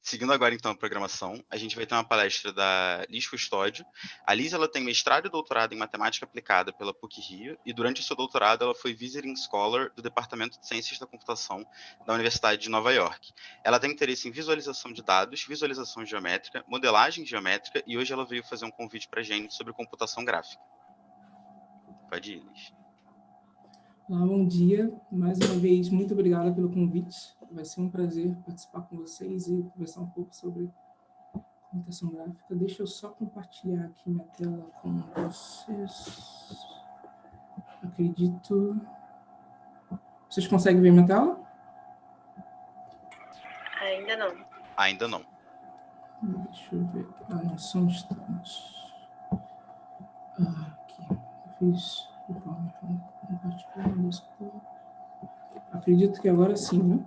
Seguindo agora, então, a programação, a gente vai ter uma palestra da Liz Custódio. A Liz, ela tem mestrado e doutorado em matemática aplicada pela PUC-Rio, e durante o seu doutorado ela foi Visiting Scholar do Departamento de Ciências da Computação da Universidade de Nova York. Ela tem interesse em visualização de dados, visualização geométrica, modelagem geométrica, e hoje ela veio fazer um convite para a gente sobre computação gráfica. Pode ir, Liz. Olá, bom dia. Mais uma vez, muito obrigada pelo convite. Vai ser um prazer participar com vocês e conversar um pouco sobre computação gráfica. Deixa eu só compartilhar aqui minha tela com vocês. Acredito... Vocês conseguem ver minha tela? Ainda não. Ainda não. Deixa eu ver. Não, só um instante. Aqui. Eu fiz de forma compartilhar. Acredito que agora sim, né?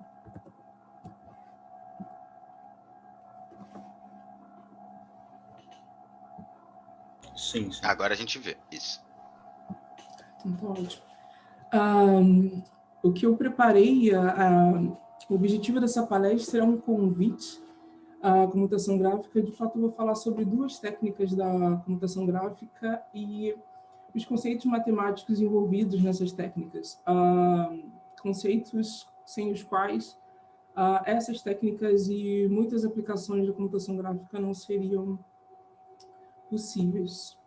Sim. Agora a gente vê. Isso. Então, tá ótimo. O que eu preparei, o objetivo dessa palestra é um convite à computação gráfica. De fato, eu vou falar sobre duas técnicas da computação gráfica e os conceitos matemáticos envolvidos nessas técnicas. Conceitos sem os quais essas técnicas e muitas aplicações da computação gráfica não seriam possíveis.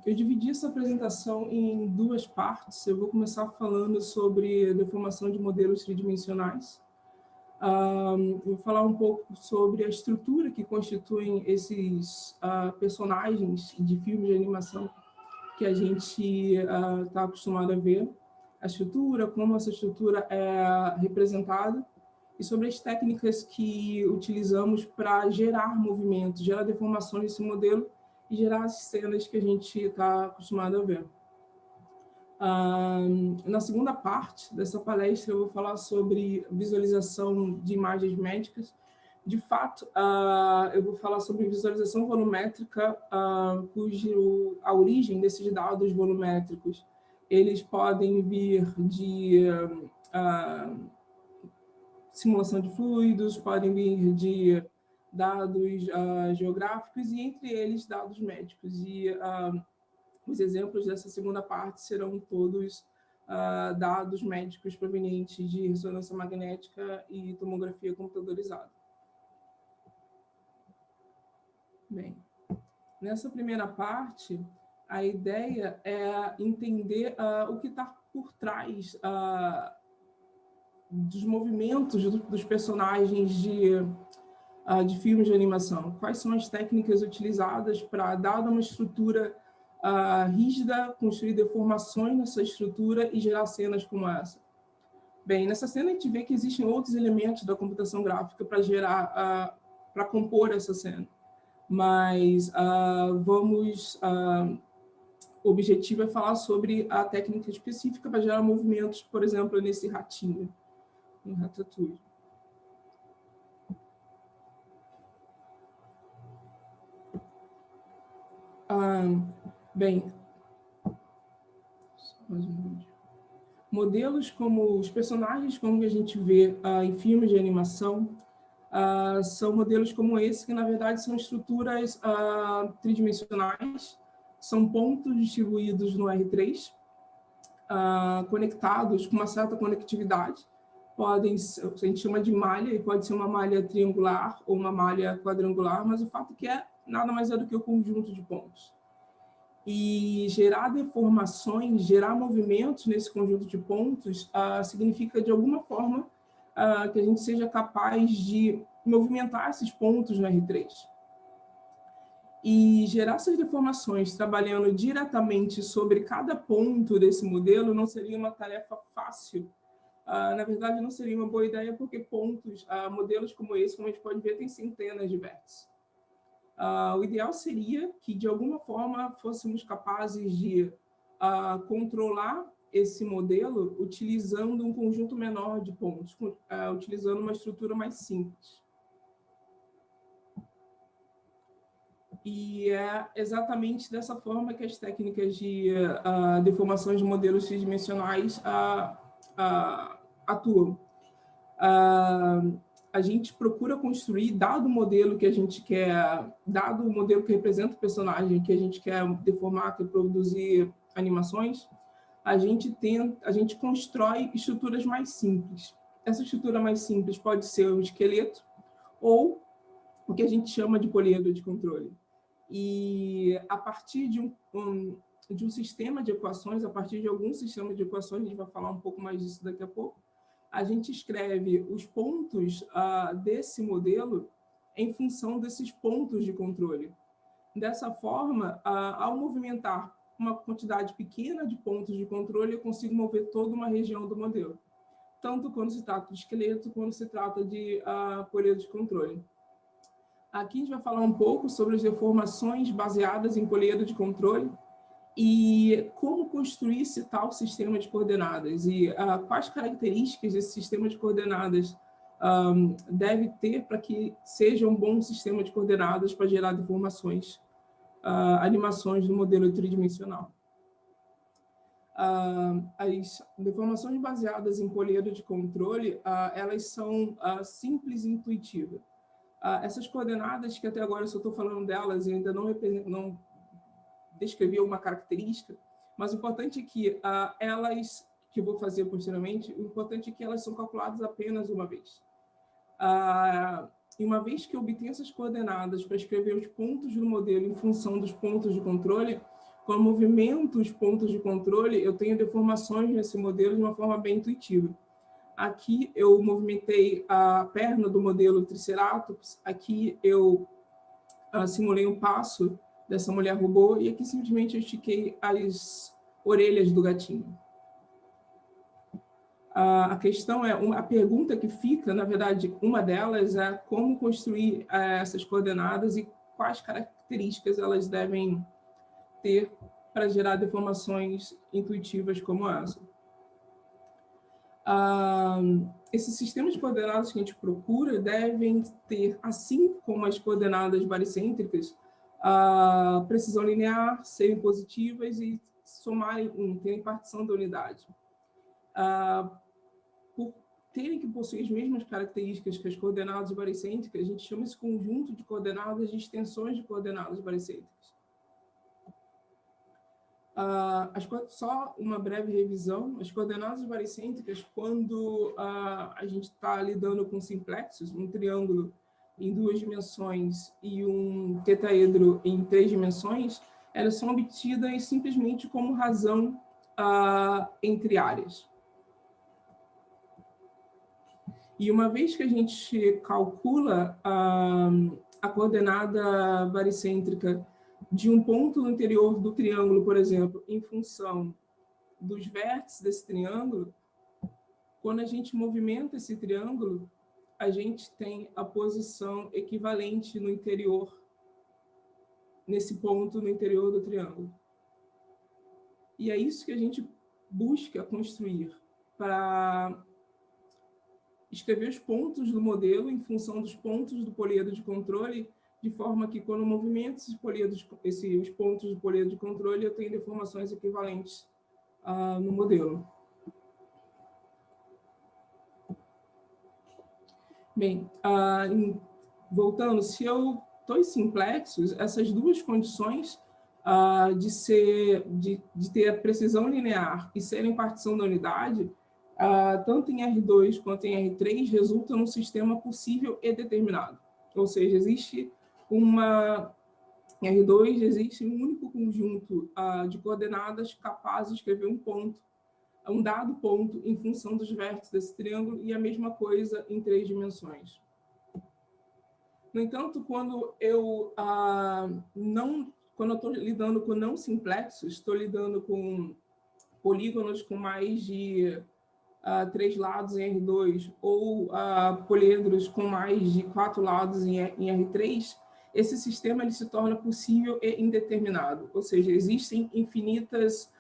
Eu dividi essa apresentação em duas partes. Eu vou começar falando sobre a deformação de modelos tridimensionais. Vou falar um pouco sobre a estrutura que constituem esses personagens de filmes de animação que a gente está acostumado a ver. A estrutura, como essa estrutura é representada, e sobre as técnicas que utilizamos para gerar movimentos, gerar deformações desse modelo, e gerar as cenas que a gente está acostumado a ver. Na segunda parte dessa palestra, eu vou falar sobre visualização de imagens médicas. De fato, eu vou falar sobre visualização volumétrica, a origem desses dados volumétricos, eles podem vir de simulação de fluidos, podem vir de dados geográficos e, entre eles, dados médicos. E os exemplos dessa segunda parte serão todos dados médicos provenientes de ressonância magnética e tomografia computadorizada. Bem, nessa primeira parte, a ideia é entender o que está por trás dos movimentos dos personagens de filmes de animação. Quais são as técnicas utilizadas para, dada uma estrutura rígida, construir deformações nessa estrutura e gerar cenas como essa? Bem, nessa cena a gente vê que existem outros elementos da computação gráfica para gerar, para compor essa cena. Mas o objetivo é falar sobre a técnica específica para gerar movimentos, por exemplo, nesse ratinho, no Ratatouille. Bem, modelos como os personagens, como a gente vê em filmes de animação, são modelos como esse, que na verdade são estruturas tridimensionais, são pontos distribuídos no R3, conectados com uma certa conectividade. A gente chama de malha, e pode ser uma malha triangular ou uma malha quadrangular, mas o fato é que nada mais é do que o conjunto de pontos. E gerar deformações, gerar movimentos nesse conjunto de pontos significa, de alguma forma, que a gente seja capaz de movimentar esses pontos no R3. E gerar essas deformações trabalhando diretamente sobre cada ponto desse modelo não seria uma tarefa fácil. Na verdade, não seria uma boa ideia, porque modelos como esse, como a gente pode ver, tem centenas de vértices. O ideal seria que, de alguma forma, fôssemos capazes de controlar esse modelo utilizando um conjunto menor de pontos, utilizando uma estrutura mais simples. E é exatamente dessa forma que as técnicas de deformações de modelos tridimensionais atuam. a gente procura construir, dado o modelo que a gente quer, dado o modelo que representa o personagem, que a gente quer deformar, quer produzir animações, a gente constrói estruturas mais simples. Essa estrutura mais simples pode ser um esqueleto ou o que a gente chama de poliedro de controle. E a partir de um sistema de equações, a partir de algum sistema de equações, a gente vai falar um pouco mais disso daqui a pouco, a gente escreve os pontos desse modelo em função desses pontos de controle. Dessa forma, ao movimentar uma quantidade pequena de pontos de controle, eu consigo mover toda uma região do modelo, tanto quando se trata de esqueleto, quando se trata de poliedro de controle. Aqui a gente vai falar um pouco sobre as deformações baseadas em poliedro de controle e como construir esse tal sistema de coordenadas e quais características esse sistema de coordenadas deve ter para que seja um bom sistema de coordenadas para gerar deformações, animações no modelo tridimensional. As deformações baseadas em poliedro de controle, elas são simples e intuitivas. Essas coordenadas, que até agora eu só estou falando delas e ainda não descrevi uma característica, mas o importante é que elas, que eu vou fazer posteriormente, o importante é que elas são calculadas apenas uma vez. E uma vez que eu obtenho essas coordenadas para escrever os pontos do modelo em função dos pontos de controle, quando eu movimento os pontos de controle, eu tenho deformações nesse modelo de uma forma bem intuitiva. Aqui eu movimentei a perna do modelo Triceratops, aqui eu simulei um passo dessa mulher robô, e aqui simplesmente eu estiquei as orelhas do gatinho. A questão é, a pergunta que fica, na verdade, uma delas é como construir essas coordenadas e quais características elas devem ter para gerar deformações intuitivas como essa. Esses sistemas de coordenadas que a gente procura devem ter, assim como as coordenadas baricêntricas, precisão linear, serem positivas e somarem terem partição da unidade. Por terem que possuir as mesmas características que as coordenadas baricêntricas, a gente chama esse conjunto de coordenadas de extensões de coordenadas baricêntricas. Só uma breve revisão, as coordenadas baricêntricas, quando a gente está lidando com simplexos, um triângulo em 2 dimensões e um tetaedro em 3 dimensões, elas são obtidas simplesmente como razão entre áreas. E uma vez que a gente calcula a coordenada baricêntrica de um ponto no interior do triângulo, por exemplo, em função dos vértices desse triângulo, quando a gente movimenta esse triângulo, a gente tem a posição equivalente no interior, nesse ponto no interior do triângulo. E é isso que a gente busca construir para escrever os pontos do modelo em função dos pontos do poliedro de controle, de forma que, quando eu movimento os pontos do poliedro de controle, eu tenho deformações equivalentes no modelo. Bem, voltando, se eu estou em simplexos, essas duas condições de ter a precisão linear e serem partição da unidade, tanto em R2 quanto em R3, resultam num sistema possível e determinado. Ou seja, existe em R2 existe um único conjunto de coordenadas capaz de escrever um dado ponto em função dos vértices desse triângulo, e a mesma coisa em 3 dimensões. No entanto, quando eu estou lidando com não simplexos, estou lidando com polígonos com mais de 3 lados em R2 ou poliedros com mais de 4 lados em R3, esse sistema ele se torna possível e indeterminado. Ou seja, existem infinitas...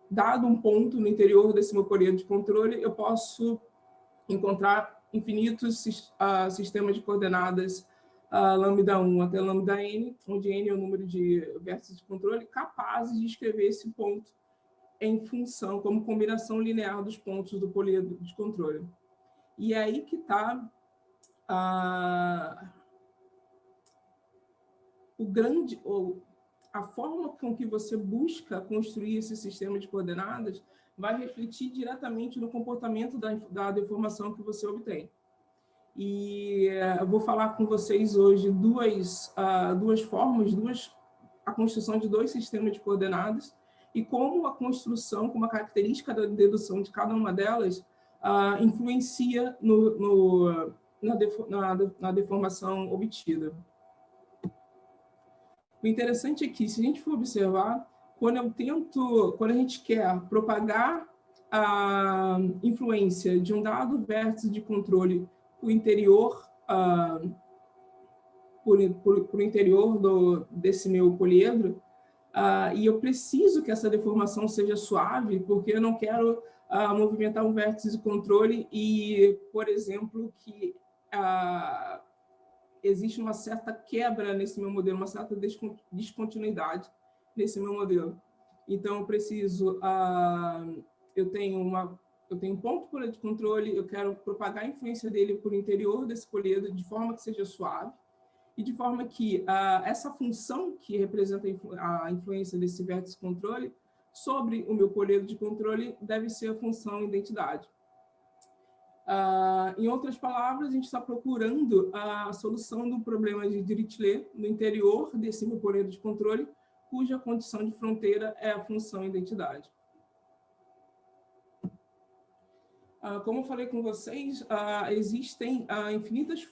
dado um ponto no interior desse meu poliedro de controle, eu posso encontrar infinitos sistemas de coordenadas lambda 1 até lambda n, onde n é o número de vértices de controle, capazes de escrever esse ponto em função, como combinação linear dos pontos do poliedro de controle. E é aí que está a forma com que você busca construir esse sistema de coordenadas vai refletir diretamente no comportamento da deformação que você obtém. E eu vou falar com vocês hoje duas formas, a construção de dois sistemas de coordenadas e como a construção, como a característica da dedução de cada uma delas influencia na deformação obtida. O interessante é que, se a gente for observar, quando a gente quer propagar a influência de um dado vértice de controle para o interior, por interior desse meu poliedro, e eu preciso que essa deformação seja suave, porque eu não quero movimentar um vértice de controle e, por exemplo, que existe uma certa quebra nesse meu modelo, uma certa descontinuidade nesse meu modelo. Então, eu preciso, eu tenho um ponto poliedro de controle, eu quero propagar a influência dele por interior desse poliedro de forma que seja suave, e de forma que essa função que representa a influência desse vértice de controle sobre o meu poliedro de controle deve ser a função identidade. Em outras palavras, a gente está procurando a solução do problema de Dirichlet no interior desse meu poliedro de controle, cuja condição de fronteira é a função identidade. Como eu falei com vocês, existem infinitas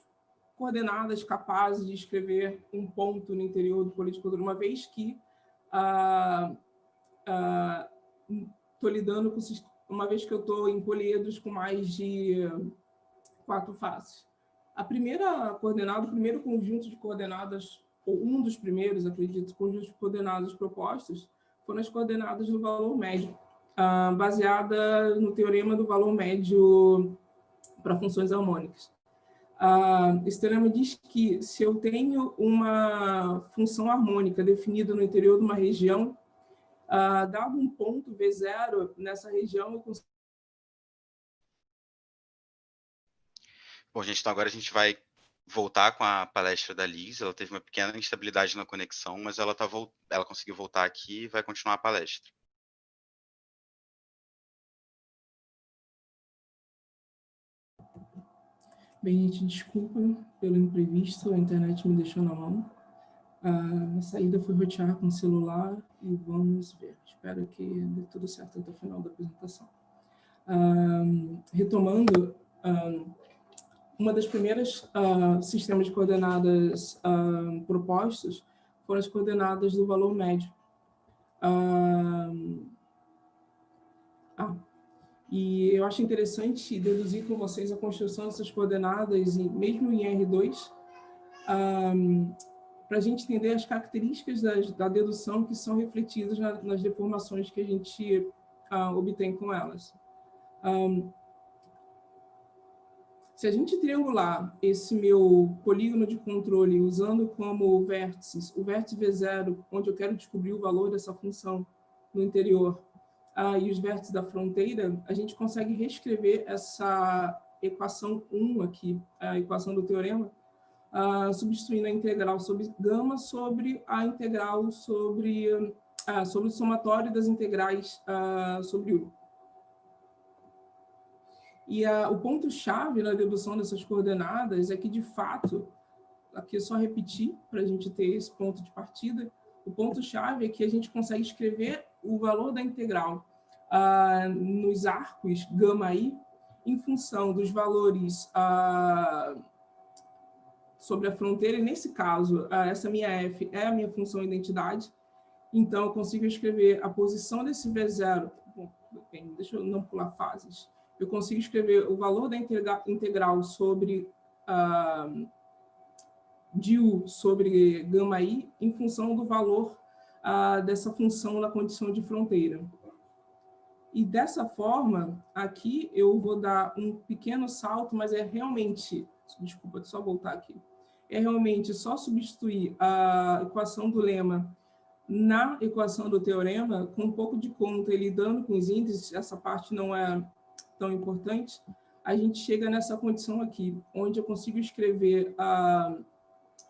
coordenadas capazes de escrever um ponto no interior do poliedro de controle, uma vez que estou lidando com uma vez que eu estou em poliedros com mais de 4 faces. A primeira coordenada, o primeiro conjunto de coordenadas, ou um dos primeiros, acredito, conjuntos de coordenadas propostos, foram as coordenadas do valor médio, baseada no teorema do valor médio para funções harmônicas. Esse teorema diz que se eu tenho uma função harmônica definida no interior de uma região, dado um ponto V0 nessa região, eu consigo... Bom, gente, então agora a gente vai voltar com a palestra da Liz. Ela teve uma pequena instabilidade na conexão, mas ela conseguiu voltar aqui e vai continuar a palestra. Bem, gente, desculpa pelo imprevisto, a internet me deixou na mão. A saída foi rotear com o celular e vamos ver. Espero que dê tudo certo até o final da apresentação. Retomando, uma das primeiras sistemas de coordenadas propostos foram as coordenadas do valor médio. E eu acho interessante deduzir com vocês a construção dessas coordenadas, mesmo em R2, para a gente entender as características da dedução que são refletidas nas deformações que a gente obtém com elas. Se a gente triangular esse meu polígono de controle usando como vértices o vértice V0, onde eu quero descobrir o valor dessa função no interior, e os vértices da fronteira, a gente consegue reescrever essa equação 1 aqui, a equação do teorema, substituindo a integral sobre gama sobre a integral sobre o somatório das integrais sobre U. E o ponto-chave na dedução dessas coordenadas é que, de fato, aqui é só repetir para a gente ter esse ponto de partida, o ponto-chave é que a gente consegue escrever o valor da integral nos arcos γ-i em função dos valores sobre a fronteira, e nesse caso, essa minha f é a minha função identidade, então eu consigo escrever a posição desse V0, bom, deixa eu não pular fases, eu consigo escrever o valor da integral sobre de U sobre γ-i em função do valor dessa função na condição de fronteira. E dessa forma, aqui eu vou dar um pequeno salto, mas é realmente, desculpa, deixa eu só voltar aqui, é realmente só substituir a equação do lema na equação do teorema, com um pouco de conta e lidando com os índices, essa parte não é tão importante, a gente chega nessa condição aqui, onde eu consigo escrever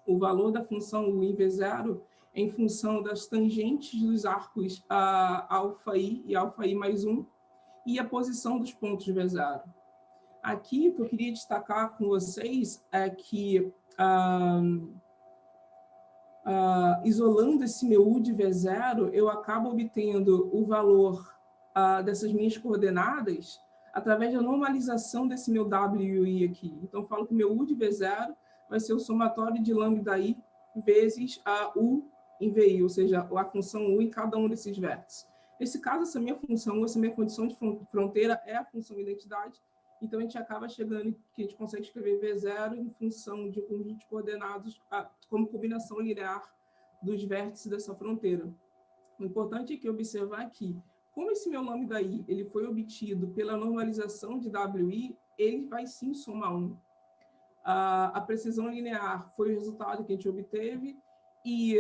o valor da função u vezes 0 em função das tangentes dos arcos αi e αi mais 1 e a posição dos pontos V0. Aqui, o que eu queria destacar com vocês é que, isolando esse meu u de V0, eu acabo obtendo o valor dessas minhas coordenadas através da normalização desse meu w e o i aqui. Então, eu falo que meu u de V0 vai ser o somatório de lambda i vezes u em vi, ou seja, a função u em cada um desses vértices. Nesse caso, essa minha função, essa minha condição de fronteira é a função identidade, então a gente acaba chegando que a gente consegue escrever V0 em função de um conjunto de coordenadas como combinação linear dos vértices dessa fronteira. O importante é que observar que, como esse meu lambda i ele foi obtido pela normalização de wi, ele vai sim somar 1. A precisão linear foi o resultado que a gente obteve e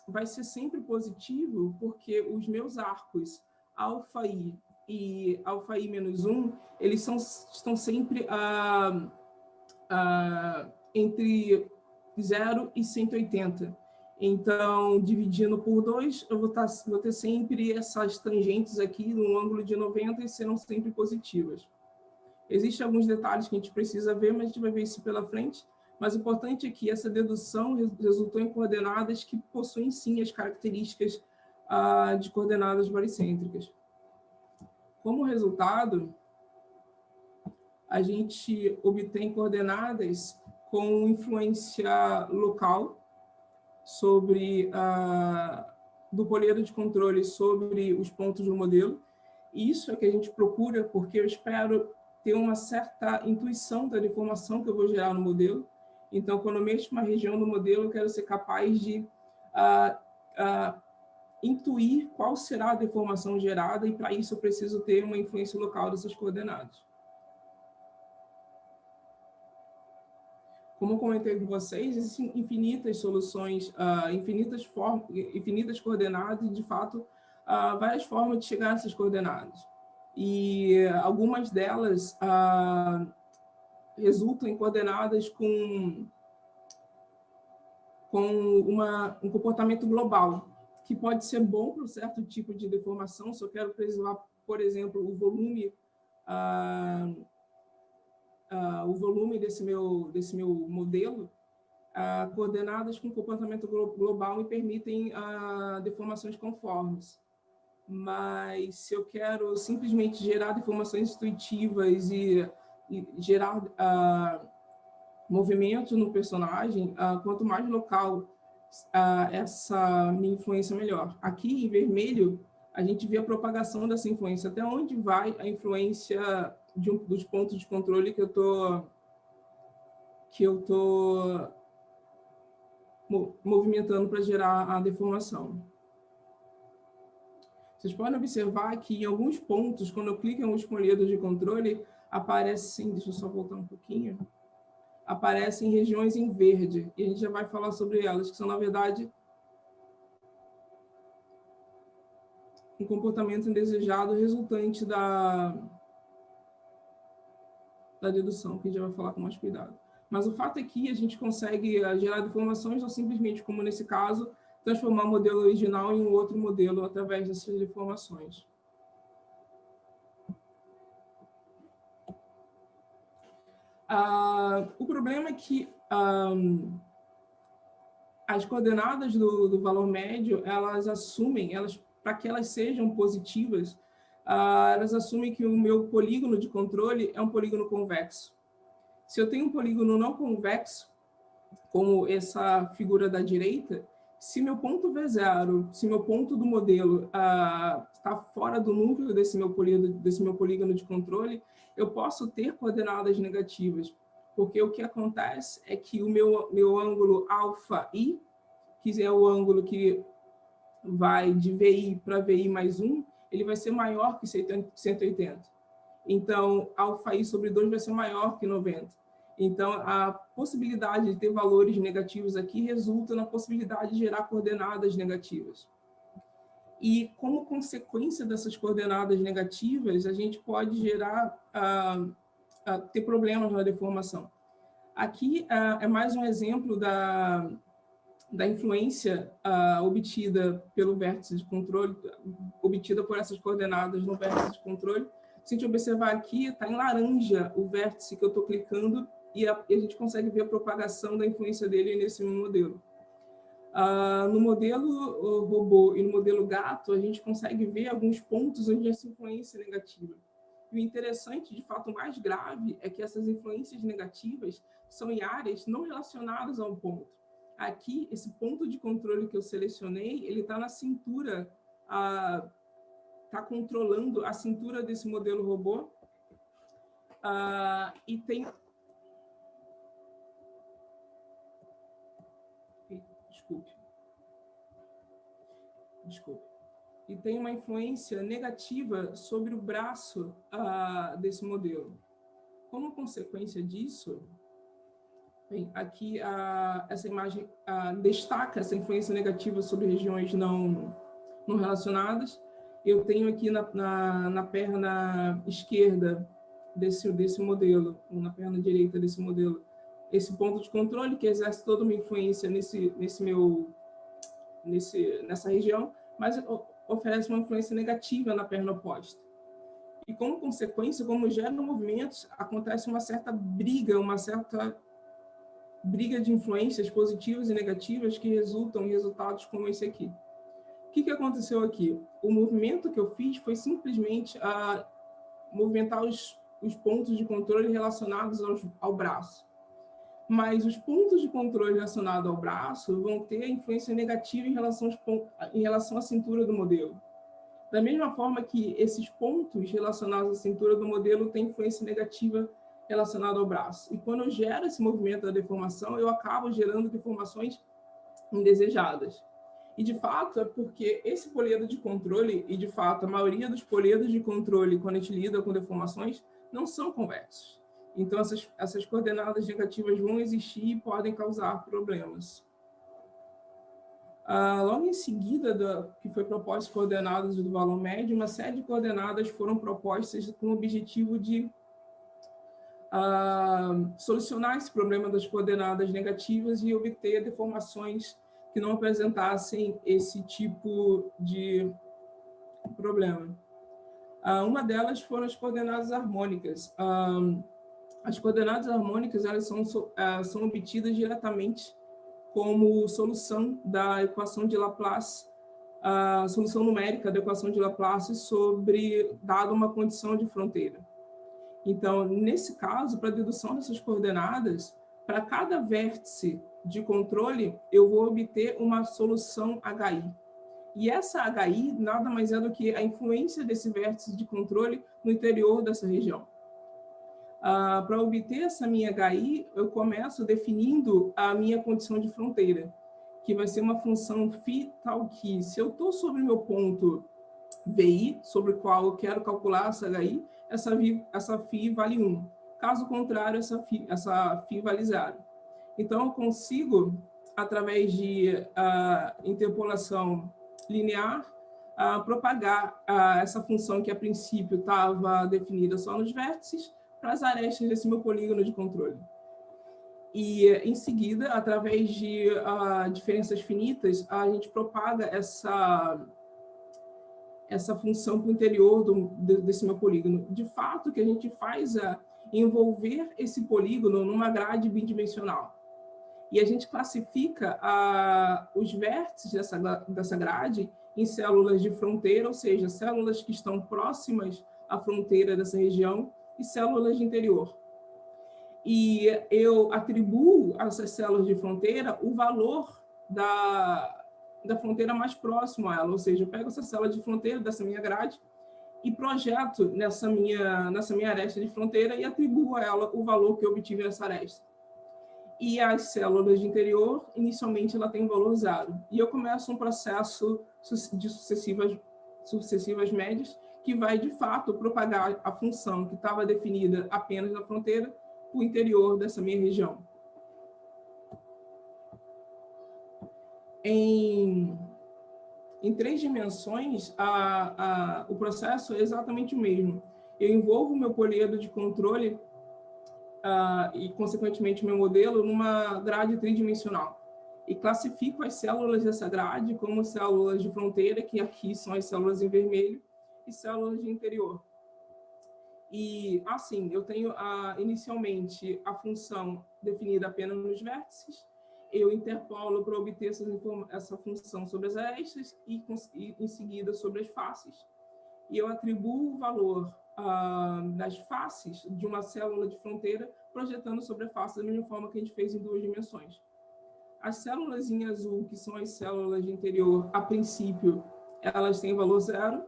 vai ser sempre positivo porque os meus arcos αi e αi menos 1, eles estão sempre entre 0 e 180. Então, dividindo por 2, eu vou ter sempre essas tangentes aqui no ângulo de 90 e serão sempre positivas. Existem alguns detalhes que a gente precisa ver, mas a gente vai ver isso pela frente. Mas o importante é que essa dedução resultou em coordenadas que possuem, sim, as características de coordenadas baricêntricas. Como resultado, a gente obtém coordenadas com influência local sobre do poliedro de controle sobre os pontos do modelo. E isso é que a gente procura, porque eu espero ter uma certa intuição da deformação que eu vou gerar no modelo. Então, quando eu mexo uma região do modelo, eu quero ser capaz de intuir qual será a deformação gerada, e para isso eu preciso ter uma influência local dessas coordenadas. Como eu comentei com vocês, existem infinitas soluções, infinitas coordenadas, e, de fato, várias formas de chegar a essas coordenadas. E algumas delas resultam em coordenadas com um comportamento global, que pode ser bom para um certo tipo de deformação. Se eu quero preservar, por exemplo, o volume desse meu modelo, coordenadas com comportamento global me permitem deformações conformes. Mas se eu quero simplesmente gerar deformações intuitivas e gerar movimento no personagem, quanto mais local essa minha influência, melhor. Aqui, em vermelho, a gente vê a propagação dessa influência, até onde vai a influência dos pontos de controle que eu tô movimentando para gerar a deformação. Vocês podem observar que em alguns pontos, quando eu clico em alguns poliedros de controle, aparecem, deixa eu só voltar um pouquinho, aparecem regiões em verde, e a gente já vai falar sobre elas, que são, na verdade, um comportamento indesejado resultante da dedução, que a gente já vai falar com mais cuidado. Mas o fato é que a gente consegue gerar deformações ou simplesmente, como nesse caso, transformar o modelo original em um outro modelo através dessas deformações. O problema é que as coordenadas do valor médio, para que elas sejam positivas, elas assumem que o meu polígono de controle é um polígono convexo. Se eu tenho um polígono não convexo, como essa figura da direita, se meu ponto V0, se meu ponto do modelo está fora do núcleo desse meu polígono de controle, eu posso ter coordenadas negativas, porque o que acontece é que o meu ângulo αi, que é o ângulo que vai de VI para VI mais 1, ele vai ser maior que 180. Então, αi sobre 2 vai ser maior que 90. Então, a possibilidade de ter valores negativos aqui resulta na possibilidade de gerar coordenadas negativas. E, como consequência dessas coordenadas negativas, a gente pode gerar, ter problemas na deformação. Aqui é mais um exemplo da influência obtida pelo vértice de controle, obtida por essas coordenadas no vértice de controle. Se a gente observar aqui, está em laranja o vértice que eu estou clicando e a gente consegue ver a propagação da influência dele nesse modelo. No modelo robô e no modelo gato, a gente consegue ver alguns pontos onde essa influência é negativa. E o interessante, de fato, mais grave, é que essas influências negativas são em áreas não relacionadas a um ponto. Aqui, esse ponto de controle que eu selecionei, ele está na cintura, está controlando a cintura desse modelo robô, e tem... Desculpe. E tem uma influência negativa sobre o braço desse modelo. Como consequência disso, bem, aqui essa imagem destaca essa influência negativa sobre regiões não relacionadas. Eu tenho aqui na perna esquerda desse modelo, ou na perna direita desse modelo, esse ponto de controle que exerce toda uma influência nessa região, mas oferece uma influência negativa na perna oposta. E, como consequência, como geram movimentos, acontece uma certa briga de influências positivas e negativas que resultam em resultados como esse aqui. O que aconteceu aqui? O movimento que eu fiz foi simplesmente movimentar os pontos de controle relacionados ao braço. Mas os pontos de controle relacionados ao braço vão ter influência negativa em relação à cintura do modelo. Da mesma forma que esses pontos relacionados à cintura do modelo têm influência negativa relacionada ao braço. E quando eu gero esse movimento da deformação, eu acabo gerando deformações indesejadas. E, de fato, é porque esse poliedro de controle, e, de fato, a maioria dos poliedros de controle, quando a gente lida com deformações, não são convexos. Então, essas coordenadas negativas vão existir e podem causar problemas. Logo em seguida, que foi proposta as coordenadas do valor médio, uma série de coordenadas foram propostas com o objetivo de solucionar esse problema das coordenadas negativas e obter deformações que não apresentassem esse tipo de problema. Uma delas foram as coordenadas harmônicas. As coordenadas harmônicas elas são obtidas diretamente como solução da equação de Laplace, a solução numérica da equação de Laplace dada uma condição de fronteira. Então, nesse caso, para a dedução dessas coordenadas, para cada vértice de controle, eu vou obter uma solução HI. E essa HI nada mais é do que a influência desse vértice de controle no interior dessa região. Para obter essa minha HI, eu começo definindo a minha condição de fronteira, que vai ser uma função φ tal que, se eu estou sobre o meu ponto VI, sobre o qual eu quero calcular essa HI, essa φ vale 1. Caso contrário, essa φ vale 0. Então, eu consigo, através de interpolação linear, propagar essa função que, a princípio, estava definida só nos vértices, para as arestas desse meu polígono de controle. E, em seguida, através de diferenças finitas, a gente propaga essa função para o interior desse meu polígono. De fato, o que a gente faz é envolver esse polígono numa grade bidimensional. E a gente classifica os vértices dessa grade em células de fronteira, ou seja, células que estão próximas à fronteira dessa região, e células de interior. E eu atribuo a essas células de fronteira o valor da fronteira mais próximo a ela, ou seja, eu pego essa célula de fronteira dessa minha grade e projeto nessa minha aresta de fronteira e atribuo a ela o valor que eu obtive nessa aresta. E as células de interior, inicialmente, ela tem um valor 0. E eu começo um processo de sucessivas médias, que vai, de fato, propagar a função que estava definida apenas na fronteira para o interior dessa minha região. Em 3 dimensões, o processo é exatamente o mesmo. Eu envolvo o meu poliedro de controle e, consequentemente, meu modelo numa grade tridimensional. E classifico as células dessa grade como células de fronteira, que aqui são as células em vermelho, e células de interior. E, assim, eu tenho inicialmente a função definida apenas nos vértices, eu interpolo para obter essa função sobre as arestas e, em seguida, sobre as faces. E eu atribuo o valor das faces de uma célula de fronteira projetando sobre a face da mesma forma que a gente fez em 2 dimensões. As células em azul, que são as células de interior, a princípio, elas têm valor 0,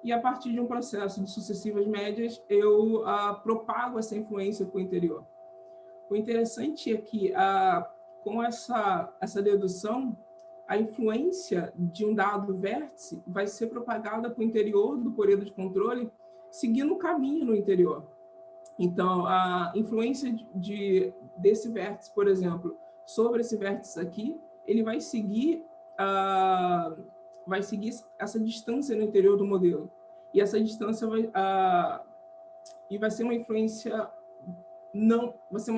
e a partir de um processo de sucessivas médias, eu propago essa influência para o interior. O interessante é que, com essa dedução, a influência de um dado vértice vai ser propagada para o interior do poliedro de controle, seguindo o caminho no interior. Então, a influência desse vértice, por exemplo, sobre esse vértice aqui, ele vai seguir essa distância no interior do modelo. E essa distância vai ser uma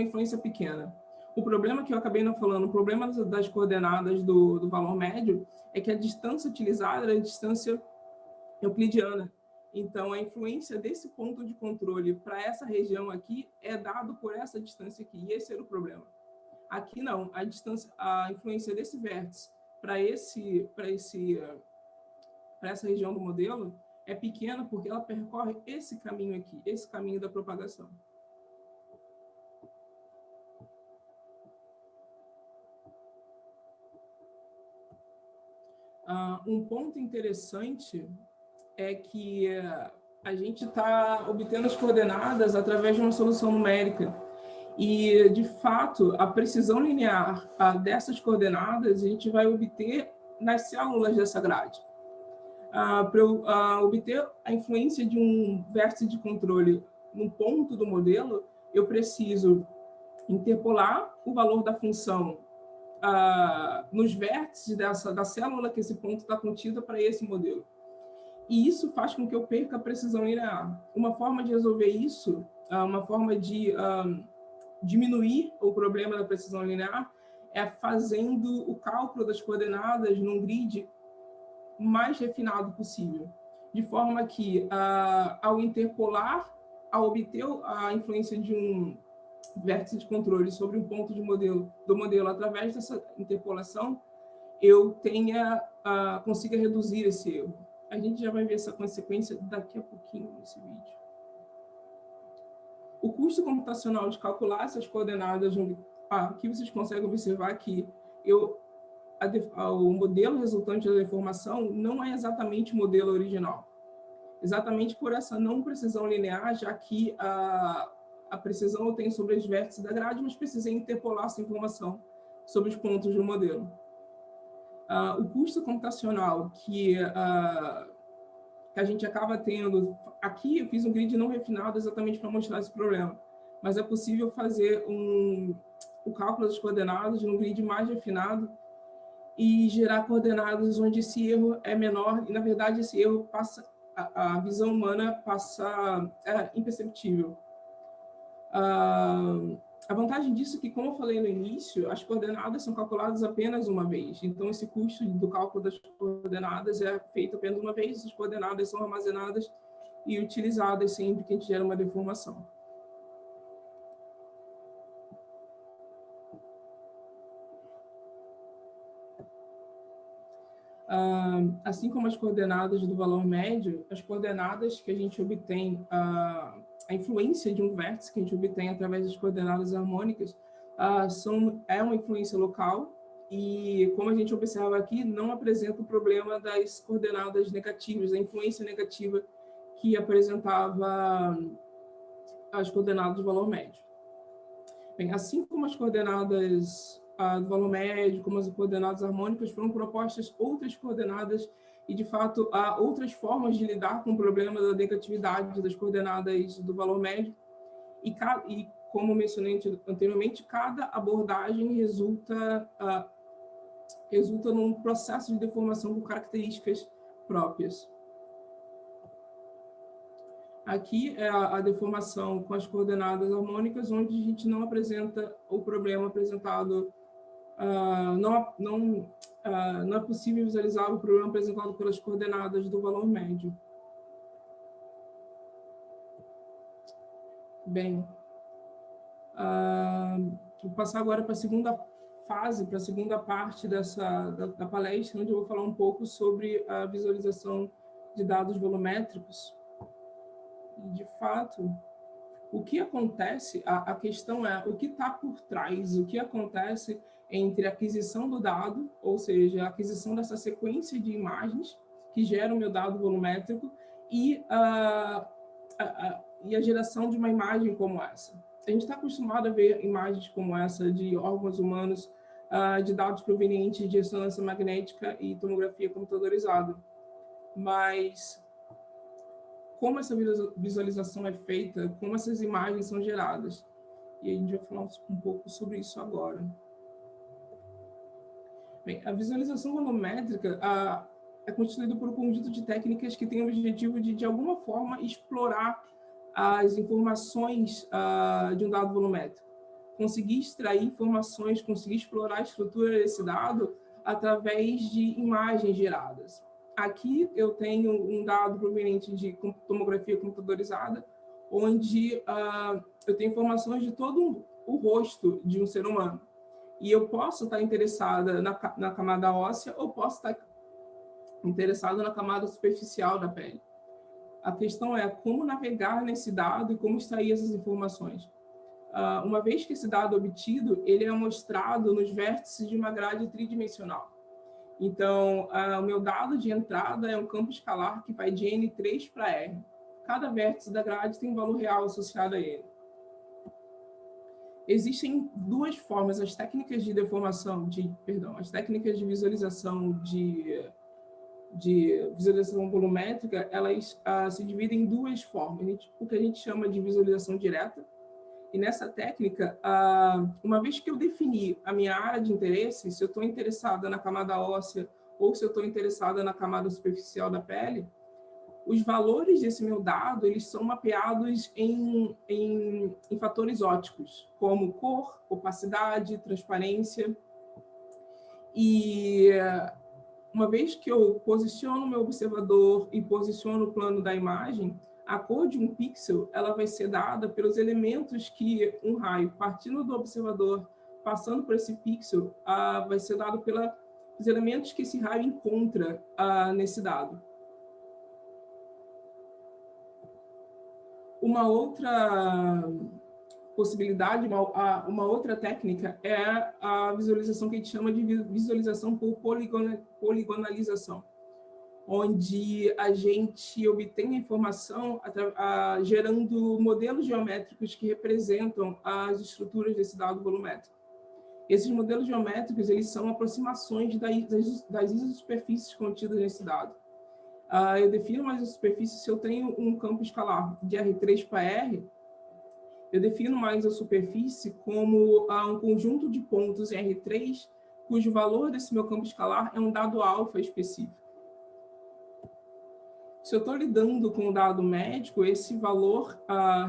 influência pequena. O problema que eu acabei não falando, o problema das coordenadas do valor médio é que a distância utilizada é a distância euclidiana. Então, a influência desse ponto de controle para essa região aqui é dado por essa distância aqui, e esse era o problema. Aqui não, a influência desse vértice para essa região do modelo é pequena porque ela percorre esse caminho aqui, esse caminho da propagação. Um ponto interessante é que a gente está obtendo as coordenadas através de uma solução numérica. E, de fato, a precisão linear dessas coordenadas a gente vai obter nas células dessa grade. Para eu obter a influência de um vértice de controle num ponto do modelo, eu preciso interpolar o valor da função nos vértices da célula que esse ponto está contido para esse modelo. E isso faz com que eu perca a precisão linear. Uma forma de resolver isso, uma forma de diminuir o problema da precisão linear é fazendo o cálculo das coordenadas num grid mais refinado possível, de forma que, ao interpolar, ao obter a influência de um vértice de controle sobre um ponto do modelo através dessa interpolação, eu consiga reduzir esse erro. A gente já vai ver essa consequência daqui a pouquinho nesse vídeo. O custo computacional de calcular essas coordenadas, aqui vocês conseguem observar que o modelo resultante da deformação não é exatamente o modelo original. Exatamente por essa não precisão linear, já que a precisão eu tenho sobre os vértices da grade, mas precisei interpolar essa informação sobre os pontos do modelo. O custo computacional que a gente acaba tendo... Aqui eu fiz um grid não refinado exatamente para mostrar esse problema, mas é possível fazer o cálculo das coordenadas num grid mais refinado e gerar coordenadas onde esse erro é menor, e, na verdade, esse erro passa... A visão humana é imperceptível. A vantagem disso é que, como eu falei no início, as coordenadas são calculadas apenas uma vez. Então, esse custo do cálculo das coordenadas é feito apenas uma vez, as coordenadas são armazenadas e utilizadas sempre que a gente gera uma deformação. Assim como as coordenadas do valor médio, as coordenadas que a gente obtém, a influência de um vértice que a gente obtém através das coordenadas harmônicas, é uma influência local e, como a gente observa aqui, não apresenta o problema das coordenadas negativas, da influência negativa que apresentava as coordenadas do valor médio. Bem, assim como as coordenadas do valor médio, como as coordenadas harmônicas, foram propostas outras coordenadas e, de fato, há outras formas de lidar com o problema da negatividade das coordenadas do valor médio. E como mencionei anteriormente, cada abordagem resulta resulta num processo de deformação com características próprias. Aqui é a deformação com as coordenadas harmônicas, onde a gente não apresenta o problema apresentado, não é possível visualizar o problema apresentado pelas coordenadas do valor médio. Bem, vou passar agora para a segunda fase, para a segunda parte da palestra, onde eu vou falar um pouco sobre a visualização de dados volumétricos. De fato, o que acontece, a questão é o que está por trás, o que acontece entre a aquisição do dado, ou seja, a aquisição dessa sequência de imagens que gera o meu dado volumétrico e a geração de uma imagem como essa. A gente está acostumado a ver imagens como essa de órgãos humanos, de dados provenientes de ressonância magnética e tomografia computadorizada. Mas como essa visualização é feita, como essas imagens são geradas. E a gente vai falar um pouco sobre isso agora. Bem, a visualização volumétrica é constituída por um conjunto de técnicas que tem o objetivo de alguma forma, explorar as informações de um dado volumétrico. Conseguir extrair informações, conseguir explorar a estrutura desse dado através de imagens geradas. Aqui eu tenho um dado proveniente de tomografia computadorizada, onde eu tenho informações de todo o rosto de um ser humano. E eu posso estar interessada na camada óssea ou posso estar interessada na camada superficial da pele. A questão é como navegar nesse dado e como extrair essas informações. Uma vez que esse dado é obtido, ele é mostrado nos vértices de uma grade tridimensional. Então, o meu dado de entrada é um campo escalar que vai de N3 para R. Cada vértice da grade tem um valor real associado a ele. Existem duas formas, as técnicas de deformação, as técnicas de visualização visualização volumétrica, elas se dividem em duas formas. O que a gente chama de visualização direta. E nessa técnica, uma vez que eu defini a minha área de interesse, se eu estou interessada na camada óssea ou se eu estou interessada na camada superficial da pele, os valores desse meu dado, eles são mapeados em fatores ópticos, como cor, opacidade, transparência. E uma vez que eu posiciono o meu observador e posiciono o plano da imagem, a cor de um pixel ela vai ser dada pelos elementos que um raio, partindo do observador, passando por esse pixel, vai ser dado pelos elementos que esse raio encontra nesse dado. Uma outra possibilidade, uma outra técnica é a visualização que a gente chama de visualização por poligonalização, onde a gente obtém a informação gerando modelos geométricos que representam as estruturas desse dado volumétrico. Esses modelos geométricos eles são aproximações das isosuperfícies contidas nesse dado. Eu defino uma isosuperfície se eu tenho um campo escalar de R3 para R, eu defino uma isosuperfície como um conjunto de pontos em R3, cujo valor desse meu campo escalar é um dado alfa específico. Se eu estou lidando com um dado médico, esse valor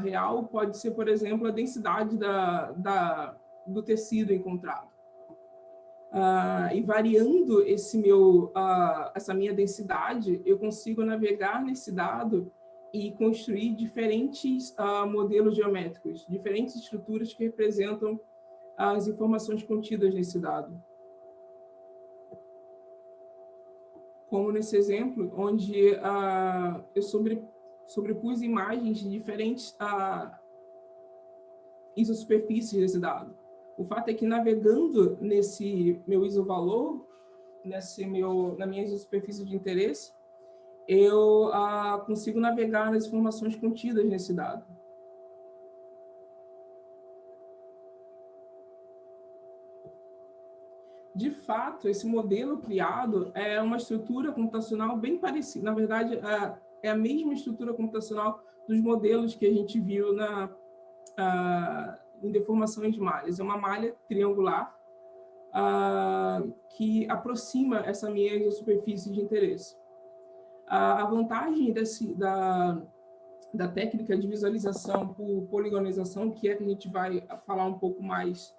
real pode ser, por exemplo, a densidade do tecido encontrado. E variando essa minha densidade, eu consigo navegar nesse dado e construir diferentes modelos geométricos, diferentes estruturas que representam as informações contidas nesse dado. Como nesse exemplo, onde eu sobrepus imagens de diferentes isosuperfícies desse dado. O fato é que navegando nesse meu isovalor, na minha isosuperfície de interesse, eu consigo navegar nas informações contidas nesse dado. De fato, esse modelo criado é uma estrutura computacional bem parecida. Na verdade, é a mesma estrutura computacional dos modelos que a gente viu em deformações de malhas. É uma malha triangular, que aproxima essa minha isosuperfície de interesse. A vantagem da técnica de visualização por poligonização, que é que a gente vai falar um pouco mais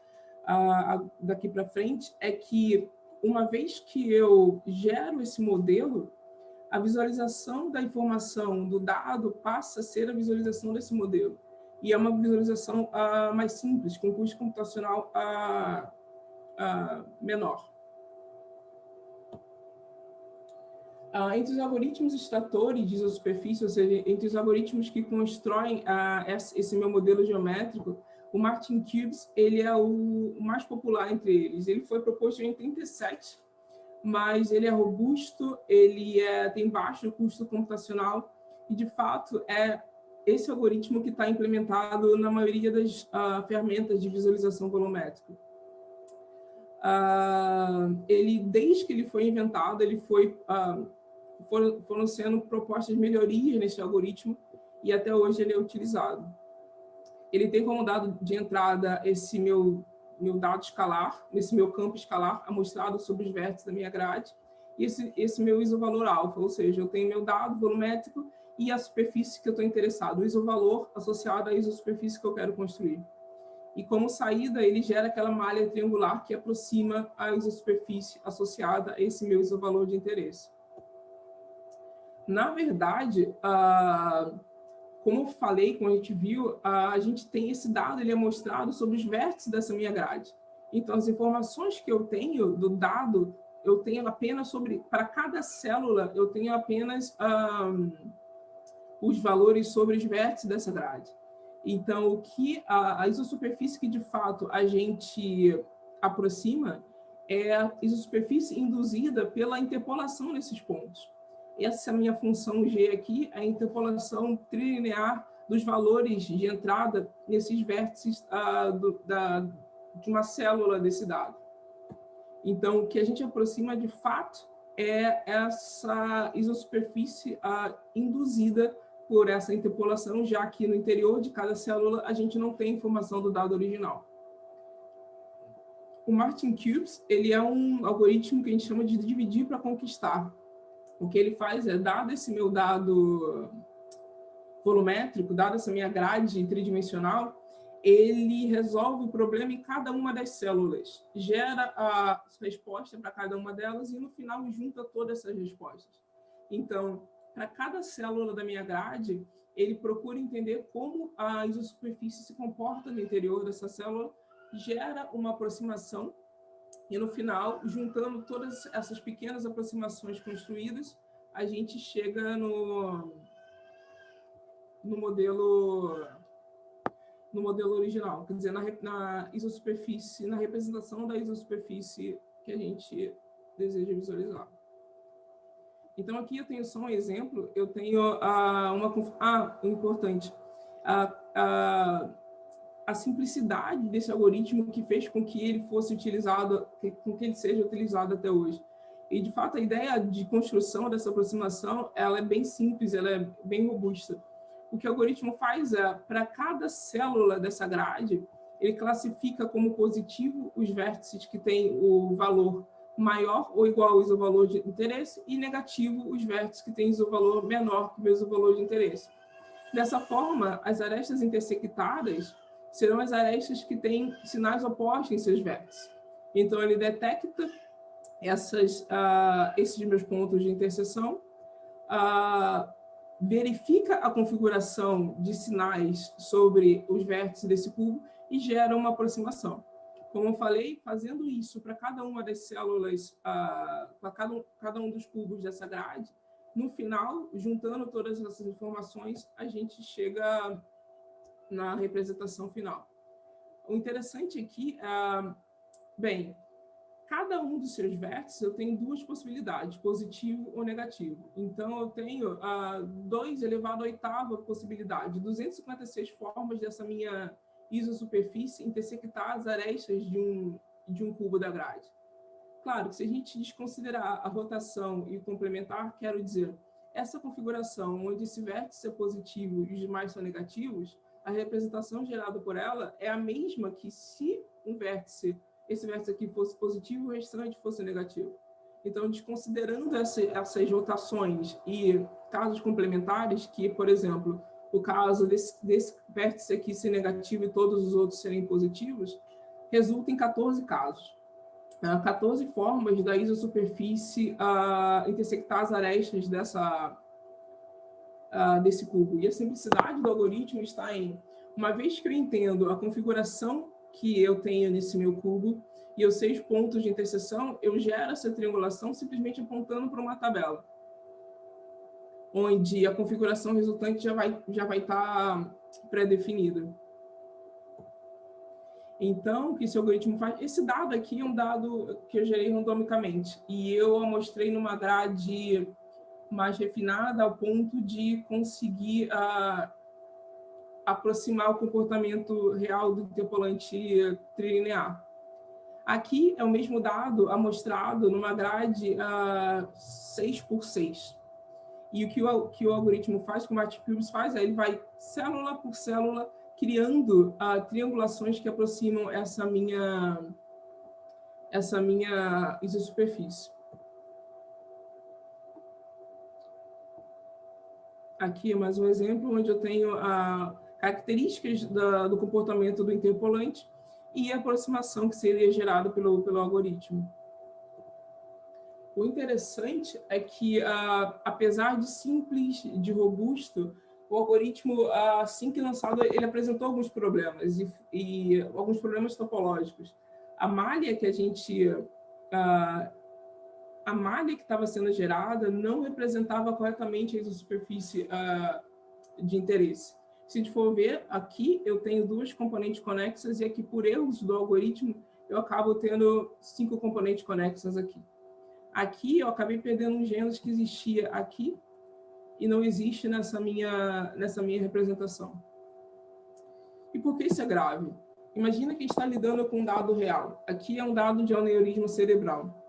daqui para frente, é que uma vez que eu gero esse modelo, a visualização da informação do dado passa a ser a visualização desse modelo. E é uma visualização mais simples, com custo computacional menor. Entre os algoritmos extratores de isosuperfície, ou seja, entre os algoritmos que constroem esse meu modelo geométrico, o Martin Cubes ele é o mais popular entre eles. Ele foi proposto em 87, mas ele é robusto, ele tem baixo custo computacional e, de fato, é esse algoritmo que está implementado na maioria das ferramentas de visualização volumétrica. Ele, desde que ele foi inventado, foram sendo propostas melhorias nesse algoritmo e até hoje ele é utilizado. Ele tem como dado de entrada esse meu dado escalar, esse meu campo escalar amostrado sobre os vértices da minha grade, e esse meu isovalor alfa, ou seja, eu tenho meu dado volumétrico e a superfície que eu estou interessado, o isovalor associado à isosuperfície que eu quero construir. E como saída, ele gera aquela malha triangular que aproxima a isosuperfície associada a esse meu isovalor de interesse. Na verdade, como eu falei, como a gente viu, a gente tem esse dado, ele é mostrado sobre os vértices dessa minha grade. Então, as informações que eu tenho do dado, eu tenho apenas para cada célula, eu tenho apenas os valores sobre os vértices dessa grade. Então, o que a isosuperfície que, de fato, a gente aproxima é a isosuperfície induzida pela interpolação nesses pontos. Essa é a minha função G aqui, a interpolação trilinear dos valores de entrada nesses vértices de uma célula desse dado. Então, o que a gente aproxima, de fato, é essa isosuperfície induzida por essa interpolação, já que no interior de cada célula a gente não tem informação do dado original. O Martin Cubes, ele é um algoritmo que a gente chama de dividir para conquistar. O que ele faz é, dado esse meu dado volumétrico, dado essa minha grade tridimensional, ele resolve o problema em cada uma das células, gera a resposta para cada uma delas e, no final, junta todas essas respostas. Então, para cada célula da minha grade, ele procura entender como a isosuperfície se comporta no interior dessa célula, gera uma aproximação e, no final, juntando todas essas pequenas aproximações construídas, a gente chega no modelo original, quer dizer, na isosuperfície, na representação da isosuperfície que a gente deseja visualizar. Então, aqui eu tenho só um exemplo, eu tenho importante, a simplicidade desse algoritmo que fez com que ele fosse utilizado, com que ele seja utilizado até hoje. E, de fato, a ideia de construção dessa aproximação, ela é bem simples, ela é bem robusta. O que o algoritmo faz é, para cada célula dessa grade, ele classifica como positivo os vértices que têm o valor maior ou igual ao isovalor de interesse e negativo os vértices que têm isovalor menor que o isovalor de interesse. Dessa forma, as arestas intersectadas serão as arestas que têm sinais opostos em seus vértices. Então, ele detecta esses meus pontos de interseção, verifica a configuração de sinais sobre os vértices desse cubo e gera uma aproximação. Como eu falei, fazendo isso para cada uma das células, para cada um dos cubos dessa grade, no final, juntando todas essas informações, a gente chega na representação final. O interessante aqui bem, cada um dos seus vértices eu tenho duas possibilidades, positivo ou negativo. Então, eu tenho 2 elevado à 8ª possibilidade, 256 formas dessa minha isosuperfície intersectar as arestas de um cubo da grade. Claro que se a gente desconsiderar a rotação e o complementar, quero dizer, essa configuração onde esse vértice é positivo e os demais são negativos, a representação gerada por ela é a mesma que se um vértice esse vértice aqui fosse positivo, o restante fosse negativo. Então, desconsiderando essas rotações e casos complementares, que, por exemplo, o caso desse vértice aqui ser negativo e todos os outros serem positivos, resulta em 14 casos. 14 formas da isosuperfície intersectar as arestas desse cubo. E a simplicidade do algoritmo está em, uma vez que eu entendo a configuração que eu tenho nesse meu cubo, e eu sei os pontos de interseção, eu gero essa triangulação simplesmente apontando para uma tabela, onde a configuração resultante já vai estar pré-definida. Então, o que esse algoritmo faz? Esse dado aqui é um dado que eu gerei randomicamente, e eu amostrei numa grade mais refinada ao ponto de conseguir aproximar o comportamento real do interpolante trilinear. Aqui é o mesmo dado amostrado numa grade 6x6. E o que o algoritmo faz, que o Matplotlib faz, ele vai célula por célula criando triangulações que aproximam essa minha isosuperfície. Aqui é mais um exemplo onde eu tenho características do comportamento do interpolante e a aproximação que seria gerada pelo algoritmo. O interessante é que, apesar de simples, de robusto, o algoritmo, assim que lançado, ele apresentou alguns problemas, e alguns problemas topológicos. A malha que estava sendo gerada não representava corretamente a isosuperfície de interesse. Se a gente for ver, aqui eu tenho 2 componentes conexas, e aqui, por erros do algoritmo, eu acabo tendo 5 componentes conexas aqui. Aqui eu acabei perdendo um gênero que existia aqui e não existe nessa minha representação. E por que isso é grave? Imagina que está lidando com um dado real. Aqui é um dado de aneurisma cerebral.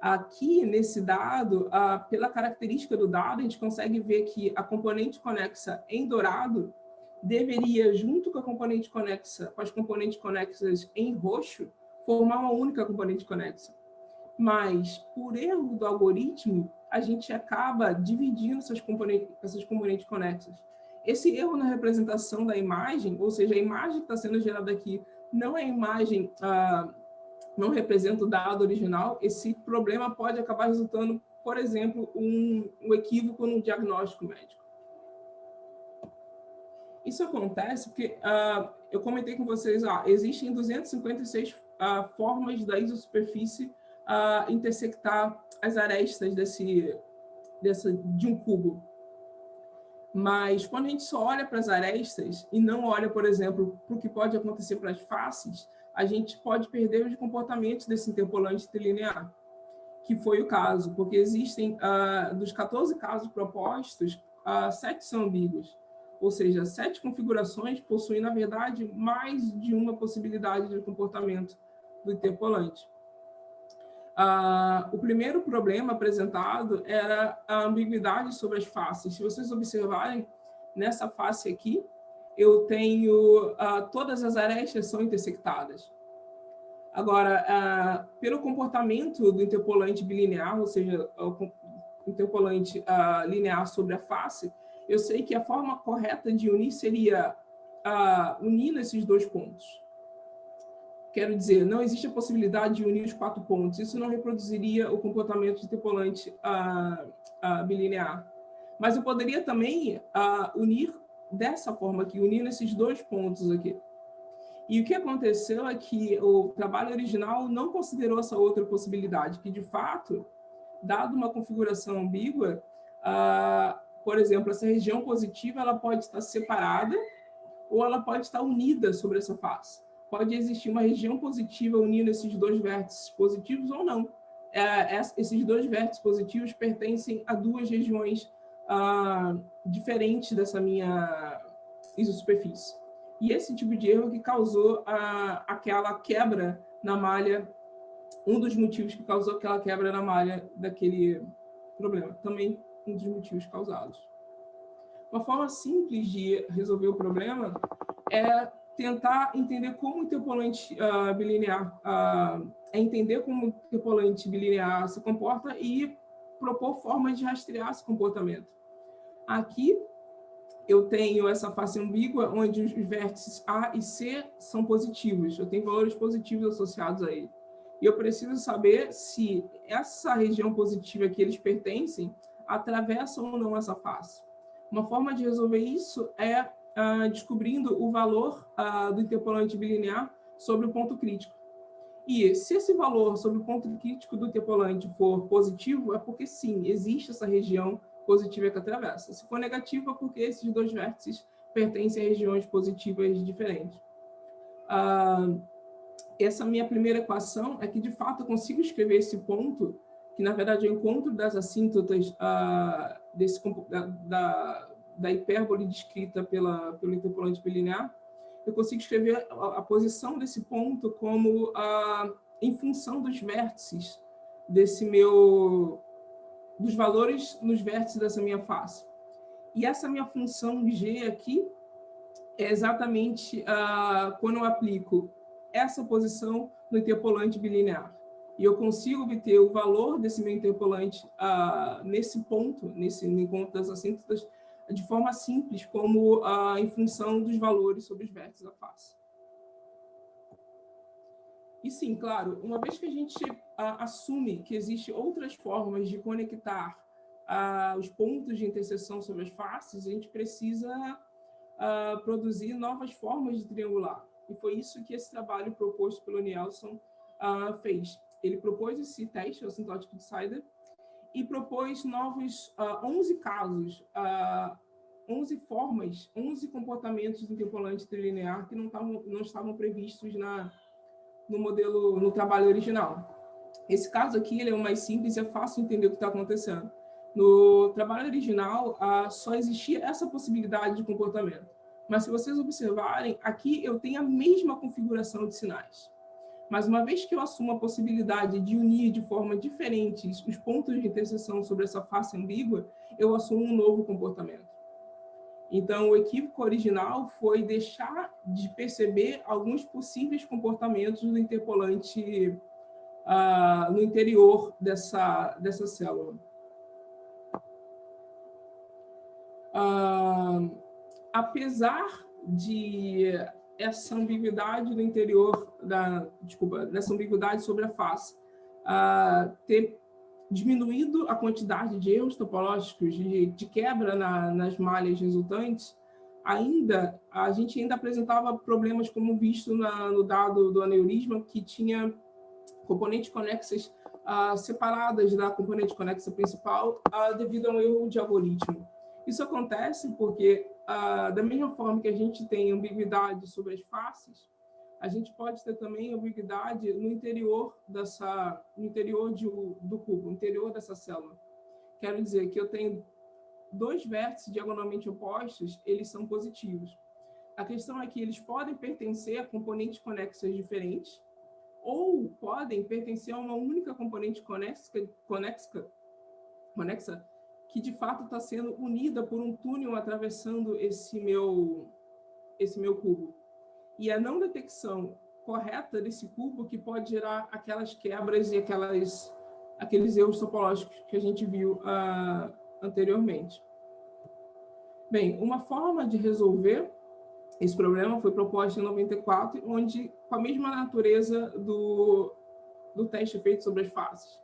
Aqui, nesse dado, pela característica do dado, a gente consegue ver que a componente conexa em dourado deveria, junto com a componente conexa, com as componentes conexas em roxo, formar uma única componente conexa. Mas, por erro do algoritmo, a gente acaba dividindo essas componentes conexas. Esse erro na representação da imagem, ou seja, a imagem que está sendo gerada aqui não é a imagem, não representa o dado original, esse problema pode acabar resultando, por exemplo, um equívoco no diagnóstico médico. Isso acontece porque, eu comentei com vocês, existem 256 formas da isosuperfície intersectar as arestas de um cubo. Mas quando a gente só olha para as arestas e não olha, por exemplo, para o que pode acontecer para as faces, a gente pode perder os comportamentos desse interpolante trilinear, que foi o caso, porque existem, dos 14 casos propostos, 7 são ambíguos, ou seja, 7 configurações possuem, na verdade, mais de uma possibilidade de comportamento do interpolante. O primeiro problema apresentado era a ambiguidade sobre as faces. Se vocês observarem, nessa face aqui, eu tenho todas as arestas são intersectadas. Agora, pelo comportamento do interpolante bilinear, ou seja, o interpolante linear sobre a face, eu sei que a forma correta de unir seria unindo esses 2 pontos. Quero dizer, não existe a possibilidade de unir os 4 pontos. Isso não reproduziria o comportamento do interpolante bilinear. Mas eu poderia também unir dessa forma aqui, unindo esses 2 pontos aqui. E o que aconteceu é que o trabalho original não considerou essa outra possibilidade, que, de fato, dado uma configuração ambígua, por exemplo, essa região positiva ela pode estar separada ou ela pode estar unida sobre essa face. Pode existir uma região positiva unindo esses 2 vértices positivos ou não. Esses 2 vértices positivos pertencem a 2 regiões diferentes dessa minha isosuperfície. E esse tipo de erro que causou aquela quebra na malha, um dos motivos que causou aquela quebra na malha daquele problema. Também um dos motivos causados. Uma forma simples de resolver o problema é tentar entender como o interpolante bilinear, entender como o interpolante bilinear se comporta e propor formas de rastrear esse comportamento. Aqui, eu tenho essa face ambígua, onde os vértices A e C são positivos. Eu tenho valores positivos associados a ele. E eu preciso saber se essa região positiva que eles pertencem atravessa ou não essa face. Uma forma de resolver isso é descobrindo o valor do interpolante bilinear sobre o ponto crítico. E se esse valor sobre o ponto crítico do interpolante for positivo, é porque sim, existe essa região positiva que atravessa. Se for negativo, é porque esses dois vértices pertencem a regiões positivas diferentes. Essa minha primeira equação é que, de fato, eu consigo escrever esse ponto, que, na verdade, é o encontro das assíntotas da hipérbole descrita pelo interpolante bilinear. Eu consigo escrever a posição desse ponto como em função dos vértices dos valores nos vértices dessa minha face. E essa minha função G aqui é exatamente quando eu aplico essa posição no interpolante bilinear. E eu consigo obter o valor desse meu interpolante nesse ponto, no encontro das assíntotas, de forma simples, como em função dos valores sobre os vértices da face. E sim, claro, uma vez que a gente assume que existem outras formas de conectar os pontos de interseção sobre as faces, a gente precisa produzir novas formas de triangular. E foi isso que esse trabalho proposto pelo Nielsen fez. Ele propôs esse teste, o Asymptotic Decider, e propôs novos 11 casos, 11 formas, 11 comportamentos do interpolante trilinear que não estavam previstos no modelo, no trabalho original. Esse caso aqui ele é o mais simples e é fácil entender o que está acontecendo. No trabalho original, só existia essa possibilidade de comportamento. Mas se vocês observarem, aqui eu tenho a mesma configuração de sinais. Mas uma vez que eu assumo a possibilidade de unir de forma diferente os pontos de interseção sobre essa face ambígua, eu assumo um novo comportamento. Então, o equívoco original foi deixar de perceber alguns possíveis comportamentos do interpolante no interior dessa célula. Apesar de essa ambiguidade no interior dessa ambiguidade sobre a face ter diminuído a quantidade de erros topológicos de quebra nas malhas resultantes, a gente ainda apresentava problemas como visto no dado do aneurisma, que tinha componentes conexas separadas da componente conexa principal devido a um erro de algoritmo. Isso acontece porque, da mesma forma que a gente tem ambiguidade sobre as faces, a gente pode ter também ambiguidade no interior do cubo, no interior dessa célula. Quero dizer que eu tenho dois vértices diagonalmente opostos, eles são positivos. A questão é que eles podem pertencer a componentes conexas diferentes, ou podem pertencer a uma única componente conexa que de fato está sendo unida por um túnel atravessando esse meu cubo. E a não detecção correta desse cubo que pode gerar aquelas quebras e aqueles erros topológicos que a gente viu anteriormente. Bem, uma forma de resolver esse problema foi proposta em 94, onde, com a mesma natureza do teste feito sobre as faces,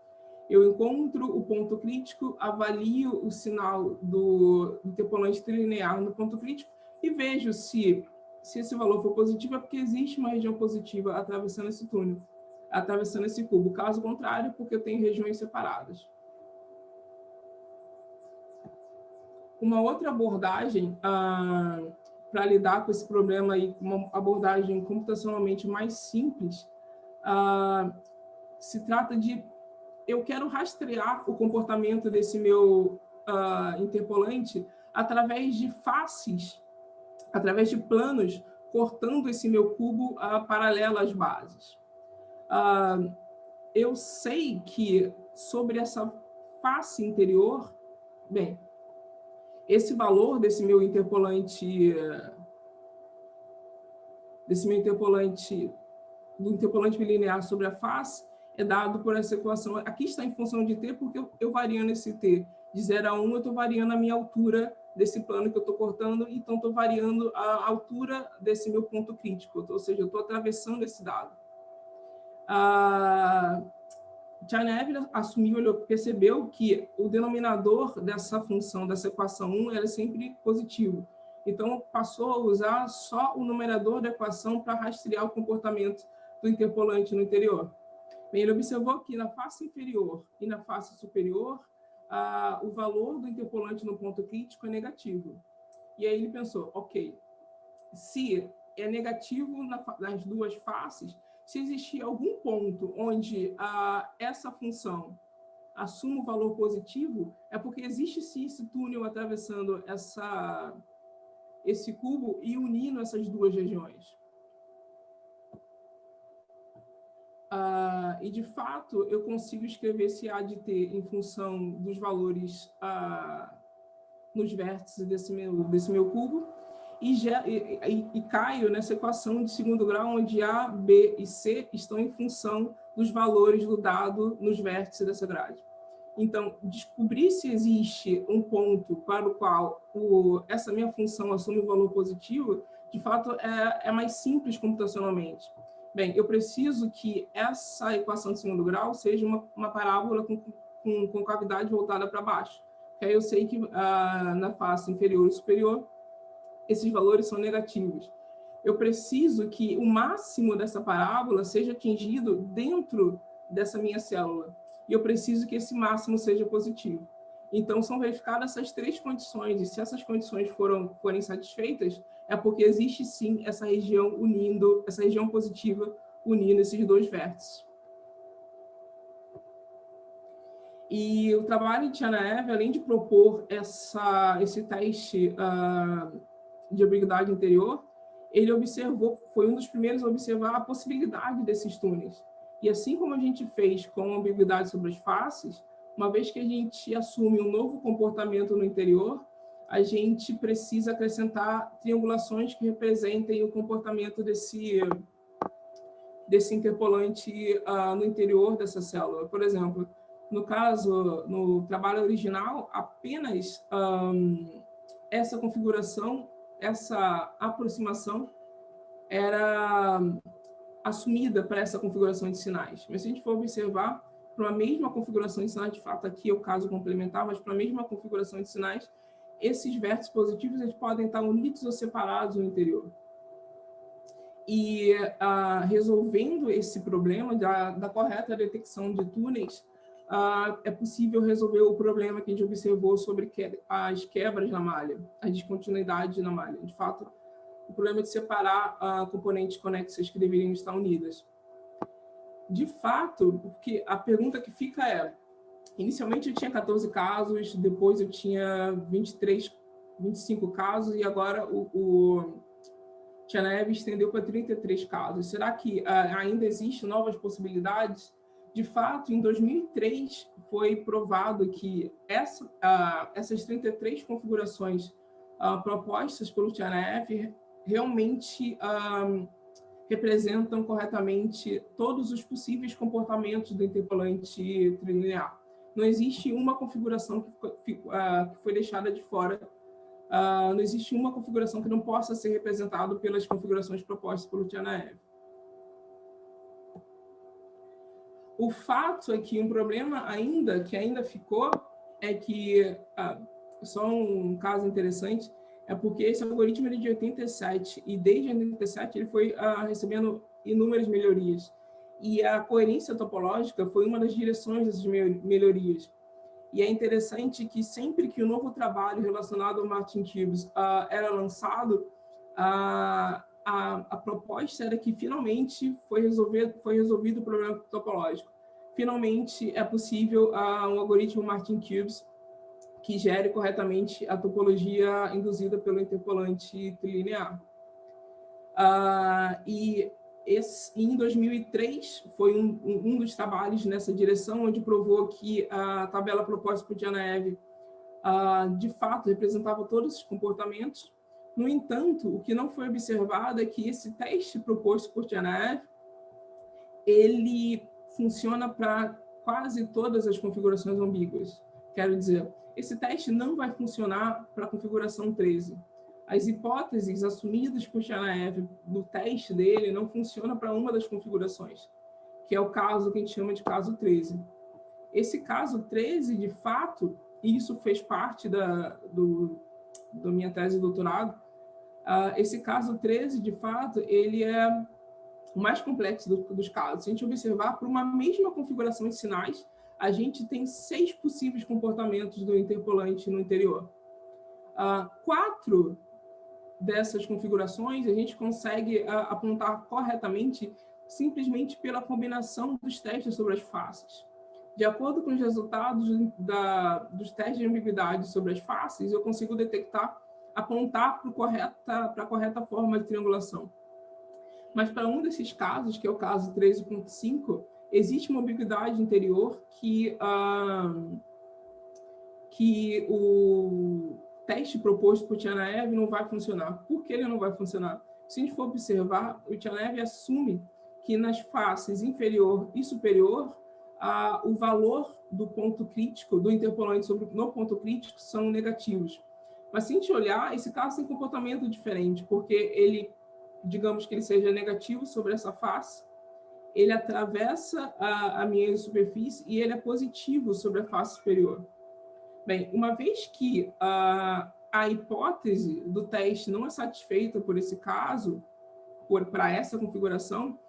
eu encontro o ponto crítico, avalio o sinal do interpolante trilinear no ponto crítico e vejo se esse valor for positivo, é porque existe uma região positiva atravessando esse túnel, atravessando esse cubo. Caso contrário, porque eu tenho regiões separadas. Uma outra abordagem para lidar com esse problema, e uma abordagem computacionalmente mais simples, se trata de eu quero rastrear o comportamento desse meu interpolante através de faces, através de planos, cortando esse meu cubo paralelo às bases. Eu sei que sobre essa face interior, bem, esse valor desse meu interpolante desse meu interpolante, do interpolante bilinear sobre a face, é dado por essa equação. Aqui está em função de t, porque eu variando esse t de 0 a 1, eu estou variando a minha altura desse plano que eu estou cortando, então estou variando a altura desse meu ponto crítico, ou seja, eu estou atravessando esse dado. Tchernev assumiu, percebeu que o denominador dessa função, dessa equação 1, era sempre positivo. Então, passou a usar só o numerador da equação para rastrear o comportamento do interpolante no interior. Bem, ele observou que na face inferior e na face superior, o valor do interpolante no ponto crítico é negativo. E aí ele pensou, ok, se é negativo nas duas faces, se existir algum ponto onde essa função assume um valor positivo, é porque existe sim esse túnel atravessando esse cubo e unindo essas duas regiões. E, de fato, eu consigo escrever esse A de T em função dos valores nos vértices desse meu cubo e caio nessa equação de segundo grau, onde A, B e C estão em função dos valores do dado nos vértices dessa grade. Então, descobrir se existe um ponto para o qual essa minha função assume um valor positivo, de fato, é mais simples computacionalmente. Bem, eu preciso que essa equação de segundo grau seja uma parábola com concavidade voltada para baixo. Que aí eu sei que na face inferior e superior, esses valores são negativos. Eu preciso que o máximo dessa parábola seja atingido dentro dessa minha célula. E eu preciso que esse máximo seja positivo. Então, são verificadas essas três condições. E se essas condições forem satisfeitas, é porque existe sim essa região essa região positiva unindo esses dois vértices. E o trabalho de Tchernev, além de propor esse teste de ambiguidade interior, ele foi um dos primeiros a observar a possibilidade desses túneis. E assim como a gente fez com a ambiguidade sobre as faces, uma vez que a gente assume um novo comportamento no interior, a gente precisa acrescentar triangulações que representem o comportamento desse interpolante no interior dessa célula. Por exemplo, no trabalho original, apenas essa configuração, essa aproximação era assumida para essa configuração de sinais. Mas se a gente for observar, para a mesma configuração de sinais, de fato aqui é o caso complementar, mas para a mesma configuração de sinais, esses vértices positivos eles podem estar unidos ou separados no interior. E resolvendo esse problema da correta detecção de túneis, é possível resolver o problema que a gente observou sobre as quebras na malha, as descontinuidades na malha. De fato, o problema de separar componentes conexas que deveriam estar unidas. De fato, porque a pergunta que fica é, inicialmente eu tinha 14 casos, depois eu tinha 25 casos, e agora o Tchernev estendeu para 33 casos. Será que ainda existem novas possibilidades? De fato, em 2003, foi provado que essas 33 configurações propostas pelo Tchernev realmente representam corretamente todos os possíveis comportamentos do interpolante trilinear. Não existe uma configuração que foi deixada de fora. Não existe uma configuração que não possa ser representada pelas configurações propostas pelo Tchernev. O fato é que um problema que ainda ficou é que, só um caso interessante, é porque esse algoritmo é de 87, e desde 87 ele foi recebendo inúmeras melhorias. E a coerência topológica foi uma das direções dessas melhorias. E é interessante que sempre que um novo trabalho relacionado ao Martin Cubes era lançado, a proposta era que finalmente foi resolvido o problema topológico. Finalmente é possível um algoritmo Martin Cubes que gere corretamente a topologia induzida pelo interpolante trilinear. E em 2003 foi um dos trabalhos nessa direção, onde provou que a tabela proposta por Tchernev de fato representava todos esses comportamentos, No entanto, o que não foi observado é que esse teste proposto por Tianaev, ele funciona para quase todas as configurações ambíguas. Quero dizer, esse teste não vai funcionar para a configuração 13. As hipóteses assumidas por Tianaev no teste dele não funcionam para uma das configurações, que é o caso que a gente chama de caso 13. Esse caso 13, de fato, e isso fez parte da minha tese de doutorado, esse caso 13, de fato, ele é o mais complexo dos casos. Se a gente observar, por uma mesma configuração de sinais, a gente tem 6 possíveis comportamentos do interpolante no interior. 4 dessas configurações a gente consegue apontar corretamente simplesmente pela combinação dos testes sobre as faces. De acordo com os resultados dos testes de ambiguidade sobre as faces, eu consigo detectar, apontar para a correta forma de triangulação. Mas para um desses casos, que é o caso 13.5, existe uma ambiguidade interior que o teste proposto por Tianaev não vai funcionar. Por que ele não vai funcionar? Se a gente for observar, o Tianaev assume que nas faces inferior e superior, o valor do ponto crítico, do interpolante no ponto crítico, são negativos. Mas se a gente olhar, esse caso tem comportamento diferente, porque ele, digamos que ele seja negativo sobre essa face, ele atravessa a minha superfície e ele é positivo sobre a face superior. Bem, uma vez que a hipótese do teste não é satisfeita por esse caso, para essa configuração,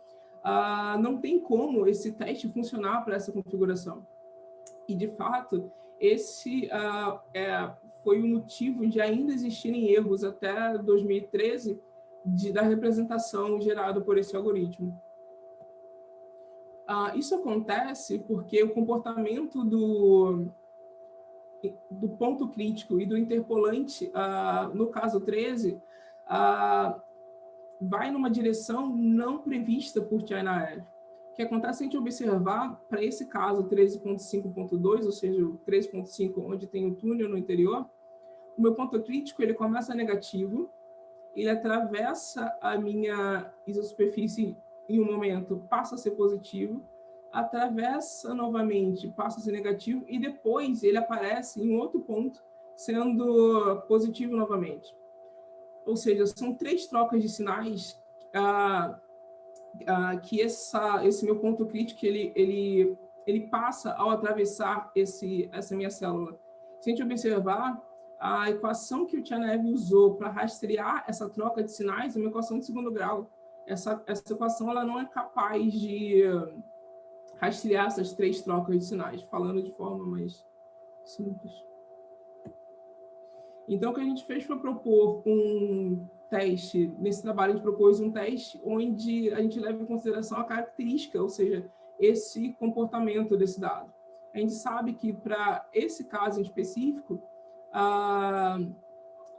não tem como esse teste funcionar para essa configuração. E, de fato, esse foi o motivo de ainda existirem erros até 2013 da representação gerada por esse algoritmo. Isso acontece porque o comportamento do ponto crítico e do interpolante, no caso 13, vai numa direção não prevista por Tianaev. O que acontece se a gente observar, para esse caso 13.5.2, ou seja, o 13.5, onde tem um túnel no interior, o meu ponto crítico ele começa negativo, ele atravessa a minha isosuperfície em um momento, passa a ser positivo, atravessa novamente, passa a ser negativo, e depois ele aparece em outro ponto, sendo positivo novamente. Ou seja, são 3 trocas de sinais que esse meu ponto crítico ele passa ao atravessar essa minha célula. Se a gente observar, a equação que o Tianaev usou para rastrear essa troca de sinais é uma equação de segundo grau. Essa equação ela não é capaz de rastrear essas 3 trocas de sinais, falando de forma mais simples. Então, o que a gente fez foi propor um teste. Nesse trabalho, a gente propôs um teste onde a gente leva em consideração a característica, ou seja, esse comportamento desse dado. A gente sabe que, para esse caso em específico,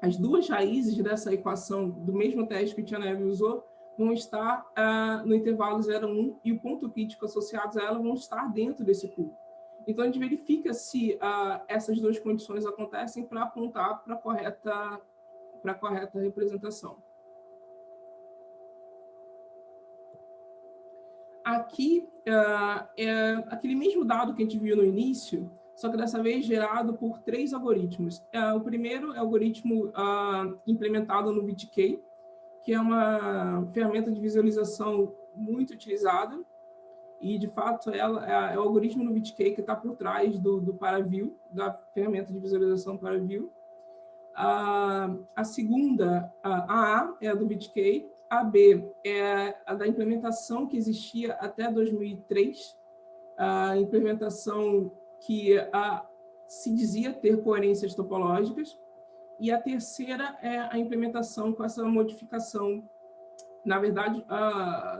as 2 raízes dessa equação, do mesmo teste que o Tianaev usou, vão estar no intervalo 0,1 e o ponto crítico associados a ela vão estar dentro desse cubo. Então, a gente verifica se essas 2 condições acontecem para apontar para a correta representação. Aqui é aquele mesmo dado que a gente viu no início, só que dessa vez gerado por 3 algoritmos. O primeiro é o algoritmo implementado no VTK, que é uma ferramenta de visualização muito utilizada, e, de fato, ela é o algoritmo no VTK que está por trás do ParaView, da ferramenta de visualização ParaView. A segunda, a A, é a do VTK, a B é a da implementação que existia até 2003, a implementação que se dizia ter coerências topológicas, e a terceira é a implementação com essa modificação. Na verdade,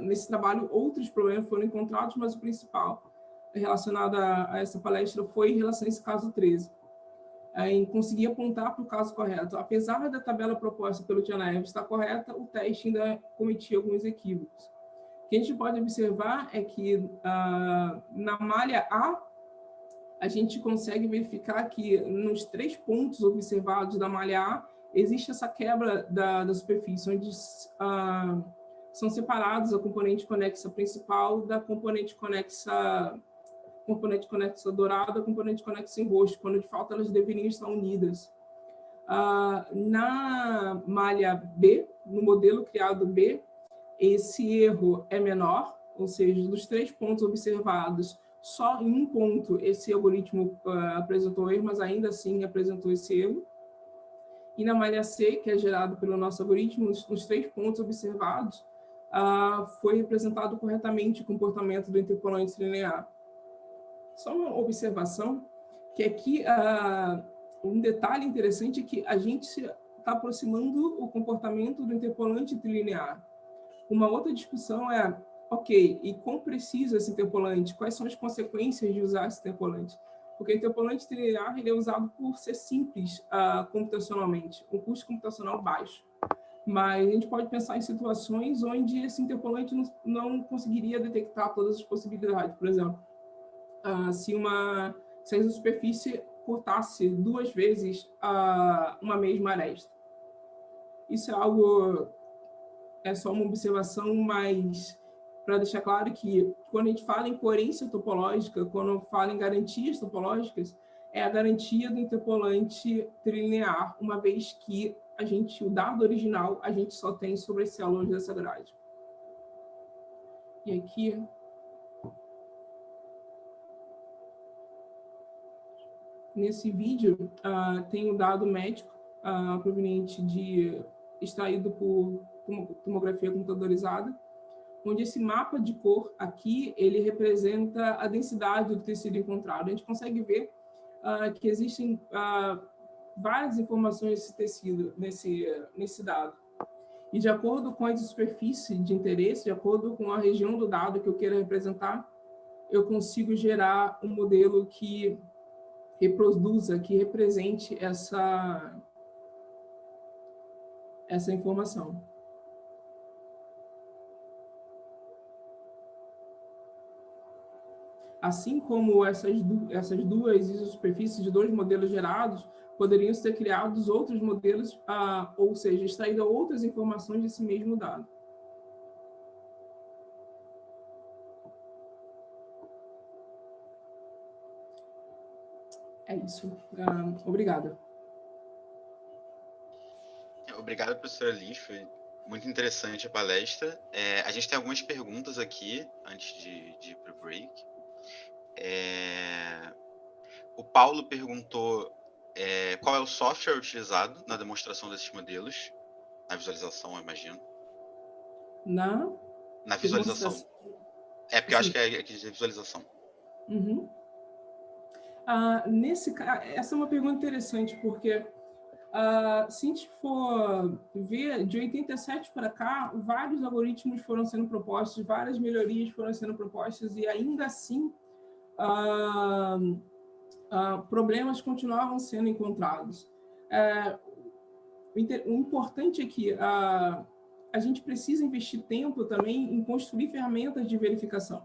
nesse trabalho, outros problemas foram encontrados, mas o principal relacionado a essa palestra foi em relação a esse caso 13, em conseguir apontar para o caso correto. Apesar da tabela proposta pelo Tianaev estar correta, o teste ainda cometia alguns equívocos. O que a gente pode observar é que, na malha A gente consegue verificar que, nos 3 pontos observados da malha A, existe essa quebra da superfície, onde são separados a componente conexa principal da componente conexa dourada, a componente conexa em roxo, quando de fato elas deveriam estar unidas. Na malha B, no modelo criado B, esse erro é menor, ou seja, dos 3 pontos observados, só em um ponto esse algoritmo apresentou erro, mas ainda assim apresentou esse erro. E na malha C, que é gerado pelo nosso algoritmo, nos 3 pontos observados, foi representado corretamente o comportamento do interpolante linear. Só uma observação, que aqui um detalhe interessante é que a gente está aproximando o comportamento do interpolante trilinear. Uma outra discussão é, ok, e quão preciso é esse interpolante? Quais são as consequências de usar esse interpolante? Porque o interpolante trilinear ele é usado por ser simples computacionalmente, um custo computacional baixo. Mas a gente pode pensar em situações onde esse interpolante não conseguiria detectar todas as possibilidades. Por exemplo, se a superfície cortasse 2 vezes uma mesma aresta. Isso é só uma observação, mas para deixar claro que quando a gente fala em coerência topológica, quando fala em garantias topológicas, é a garantia do interpolante trilinear, uma vez que o dado original a gente só tem sobre as células dessa grade. E aqui nesse vídeo tem um dado médico proveniente extraído por tomografia computadorizada, onde esse mapa de cor aqui, ele representa a densidade do tecido encontrado. A gente consegue ver que existem várias informações desse tecido, nesse dado. E de acordo com a superfície de interesse, de acordo com a região do dado que eu queira representar, eu consigo gerar um modelo que reproduza, que represente essa informação. Assim como essas duas isosuperfícies de 2 modelos gerados, poderiam ser criados outros modelos, ou seja, extraídas outras informações desse mesmo dado. É isso. Obrigada. Obrigado, professora Liz. Foi muito interessante a palestra. A gente tem algumas perguntas aqui, antes de ir para o break. O Paulo perguntou qual é o software utilizado na demonstração desses modelos, na visualização, eu imagino. Na visualização. Porque eu acho que é aqui de visualização. Uhum. Essa é uma pergunta interessante, porque se a gente for ver, de 87 para cá, vários algoritmos foram sendo propostos, várias melhorias foram sendo propostas, e ainda assim problemas continuavam sendo encontrados. O importante é que a gente precisa investir tempo também em construir ferramentas de verificação.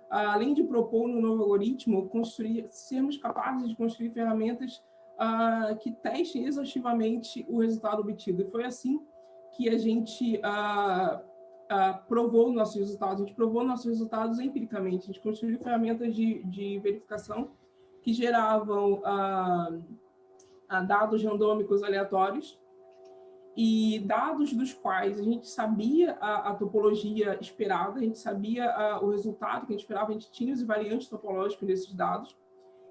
Além de propor um novo algoritmo, sermos capazes de construir ferramentas que testem exaustivamente o resultado obtido. E foi assim que a gente provou nossos resultados. A gente provou nossos resultados empiricamente. A gente construiu ferramentas de verificação que geravam dados randômicos aleatórios e dados dos quais a gente sabia a topologia esperada, a gente sabia o resultado que a gente esperava, a gente tinha os invariantes topológicos desses dados,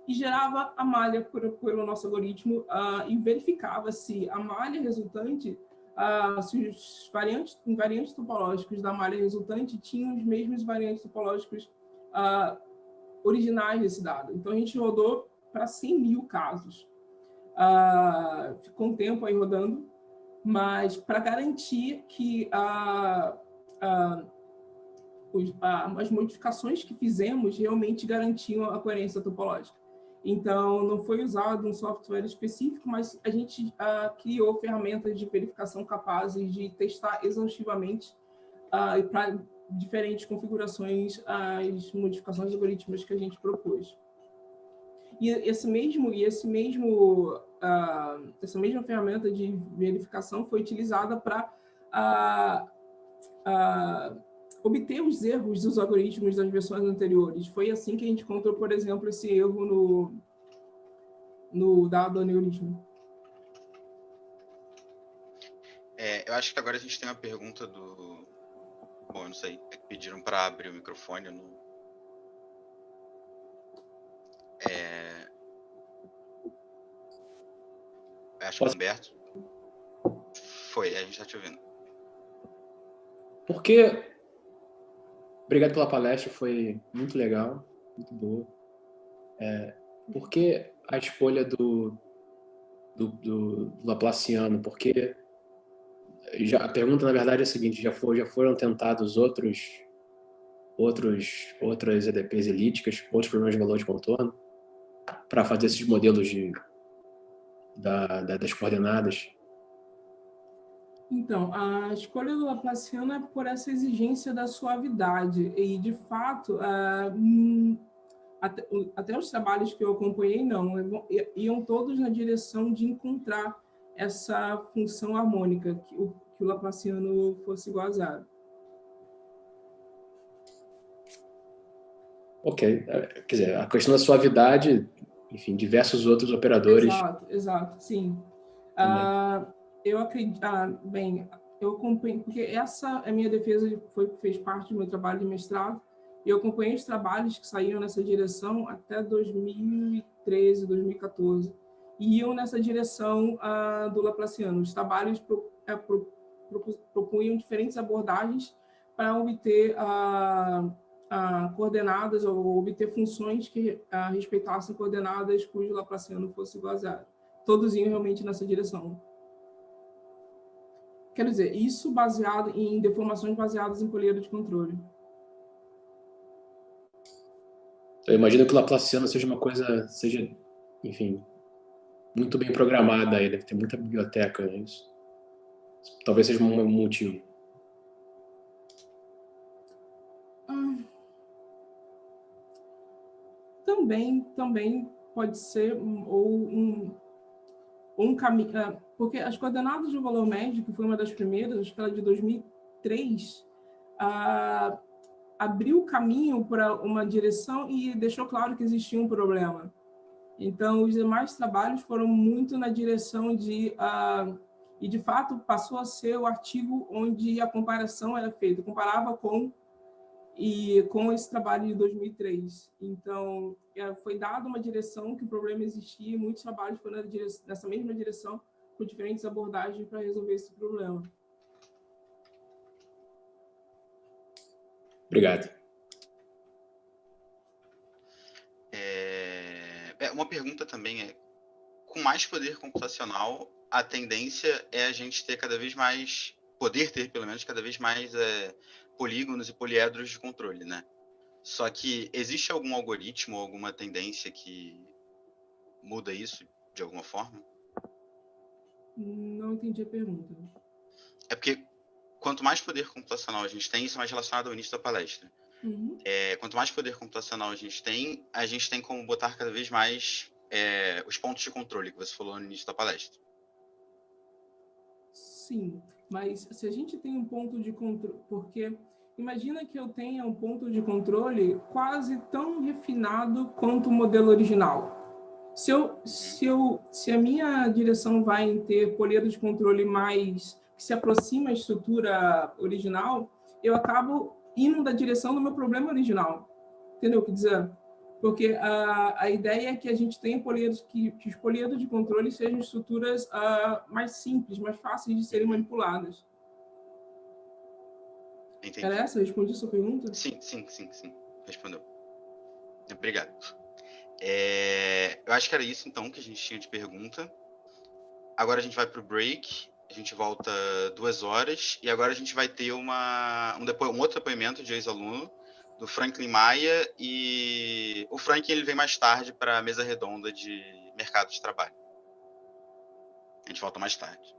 e gerava a malha pelo nosso algoritmo e verificava se a malha resultante, se os invariantes topológicos da malha resultante tinham os mesmos invariantes topológicos originais desse dado. Então, a gente rodou para 100 mil casos. Ficou um tempo aí rodando, mas para garantir que as modificações que fizemos realmente garantiam a coerência topológica. Então, não foi usado um software específico, mas a gente criou ferramentas de verificação capazes de testar exaustivamente para diferentes configurações as modificações algorítmicas que a gente propôs. E essa mesma ferramenta de verificação foi utilizada para obter os erros dos algoritmos das versões anteriores. Foi assim que a gente encontrou, por exemplo, esse erro no dado aneurisma. Eu acho que agora a gente tem uma pergunta do... Bom, eu não sei, é que pediram para abrir o microfone. Eu não... Acho que o Humberto... Foi, a gente está te ouvindo. Obrigado pela palestra, foi muito legal, muito boa. Por que a escolha do Laplaciano? Porque a pergunta, na verdade, é a seguinte: já foram tentados outras EDPs elípticas, outros problemas de valor de contorno, para fazer esses modelos das coordenadas? Então, a escolha do Laplaciano é por essa exigência da suavidade. E, de fato, até os trabalhos que eu acompanhei, não, iam todos na direção de encontrar essa função harmônica, que o Laplaciano fosse igual a zero. Ok. Quer dizer, a questão da suavidade, enfim, diversos outros operadores... Exato, sim. Eu acredito... eu acompanhei, porque essa é a minha defesa, fez parte do meu trabalho de mestrado, e eu acompanhei os trabalhos que saíram nessa direção até 2013, 2014, e iam nessa direção do Laplaciano. Os trabalhos propunham diferentes abordagens para obter coordenadas ou obter funções que respeitassem coordenadas cujo Laplaciano fosse igual a zero. Todos iam realmente nessa direção. Quero dizer, isso baseado em deformações baseadas em colheita de controle. Eu imagino que o Laplaciano seja uma coisa, enfim, muito bem programada, aí deve ter muita biblioteca, é isso? Talvez seja um motivo. Também pode ser um caminho, porque as coordenadas de valor médio, que foi uma das primeiras, acho que ela é de 2003, abriu o caminho para uma direção e deixou claro que existia um problema. Então, os demais trabalhos foram muito na direção e, de fato, passou a ser o artigo onde a comparação era feita, comparava com esse trabalho de 2003. Então, foi dada uma direção que o problema existia, e muitos trabalhos foram nessa mesma direção, com diferentes abordagens para resolver esse problema. Obrigado. Uma pergunta também é, com mais poder computacional, a tendência é a gente ter cada vez mais, poder ter pelo menos cada vez mais polígonos e poliedros de controle, né? Só que existe algum algoritmo, alguma tendência que muda isso de alguma forma? Não entendi a pergunta. É porque quanto mais poder computacional a gente tem, isso é mais relacionado ao início da palestra. Quanto mais poder computacional a gente tem como botar cada vez mais os pontos de controle que você falou no início da palestra. Sim, mas se a gente tem um ponto de controle, porque imagina que eu tenha um ponto de controle quase tão refinado quanto o modelo original. Se a minha direção vai em ter poliedro de controle mais que se aproxima à estrutura original, eu acabo indo da direção do meu problema original. Entendeu o que dizer? Porque a ideia é que a gente tenha poliedros, que os poliedros de controle sejam estruturas mais simples, mais fáceis de serem manipuladas. Entendi. Era essa? Respondi a sua pergunta? Sim. Respondeu. Obrigado. Eu acho que era isso, então, que a gente tinha de pergunta. Agora a gente vai para o break. A gente volta 2 horas. E agora a gente vai ter um outro depoimento de ex-aluno, do Franklin Maia. E o Franklin ele vem mais tarde para a mesa redonda de mercado de trabalho. A gente volta mais tarde.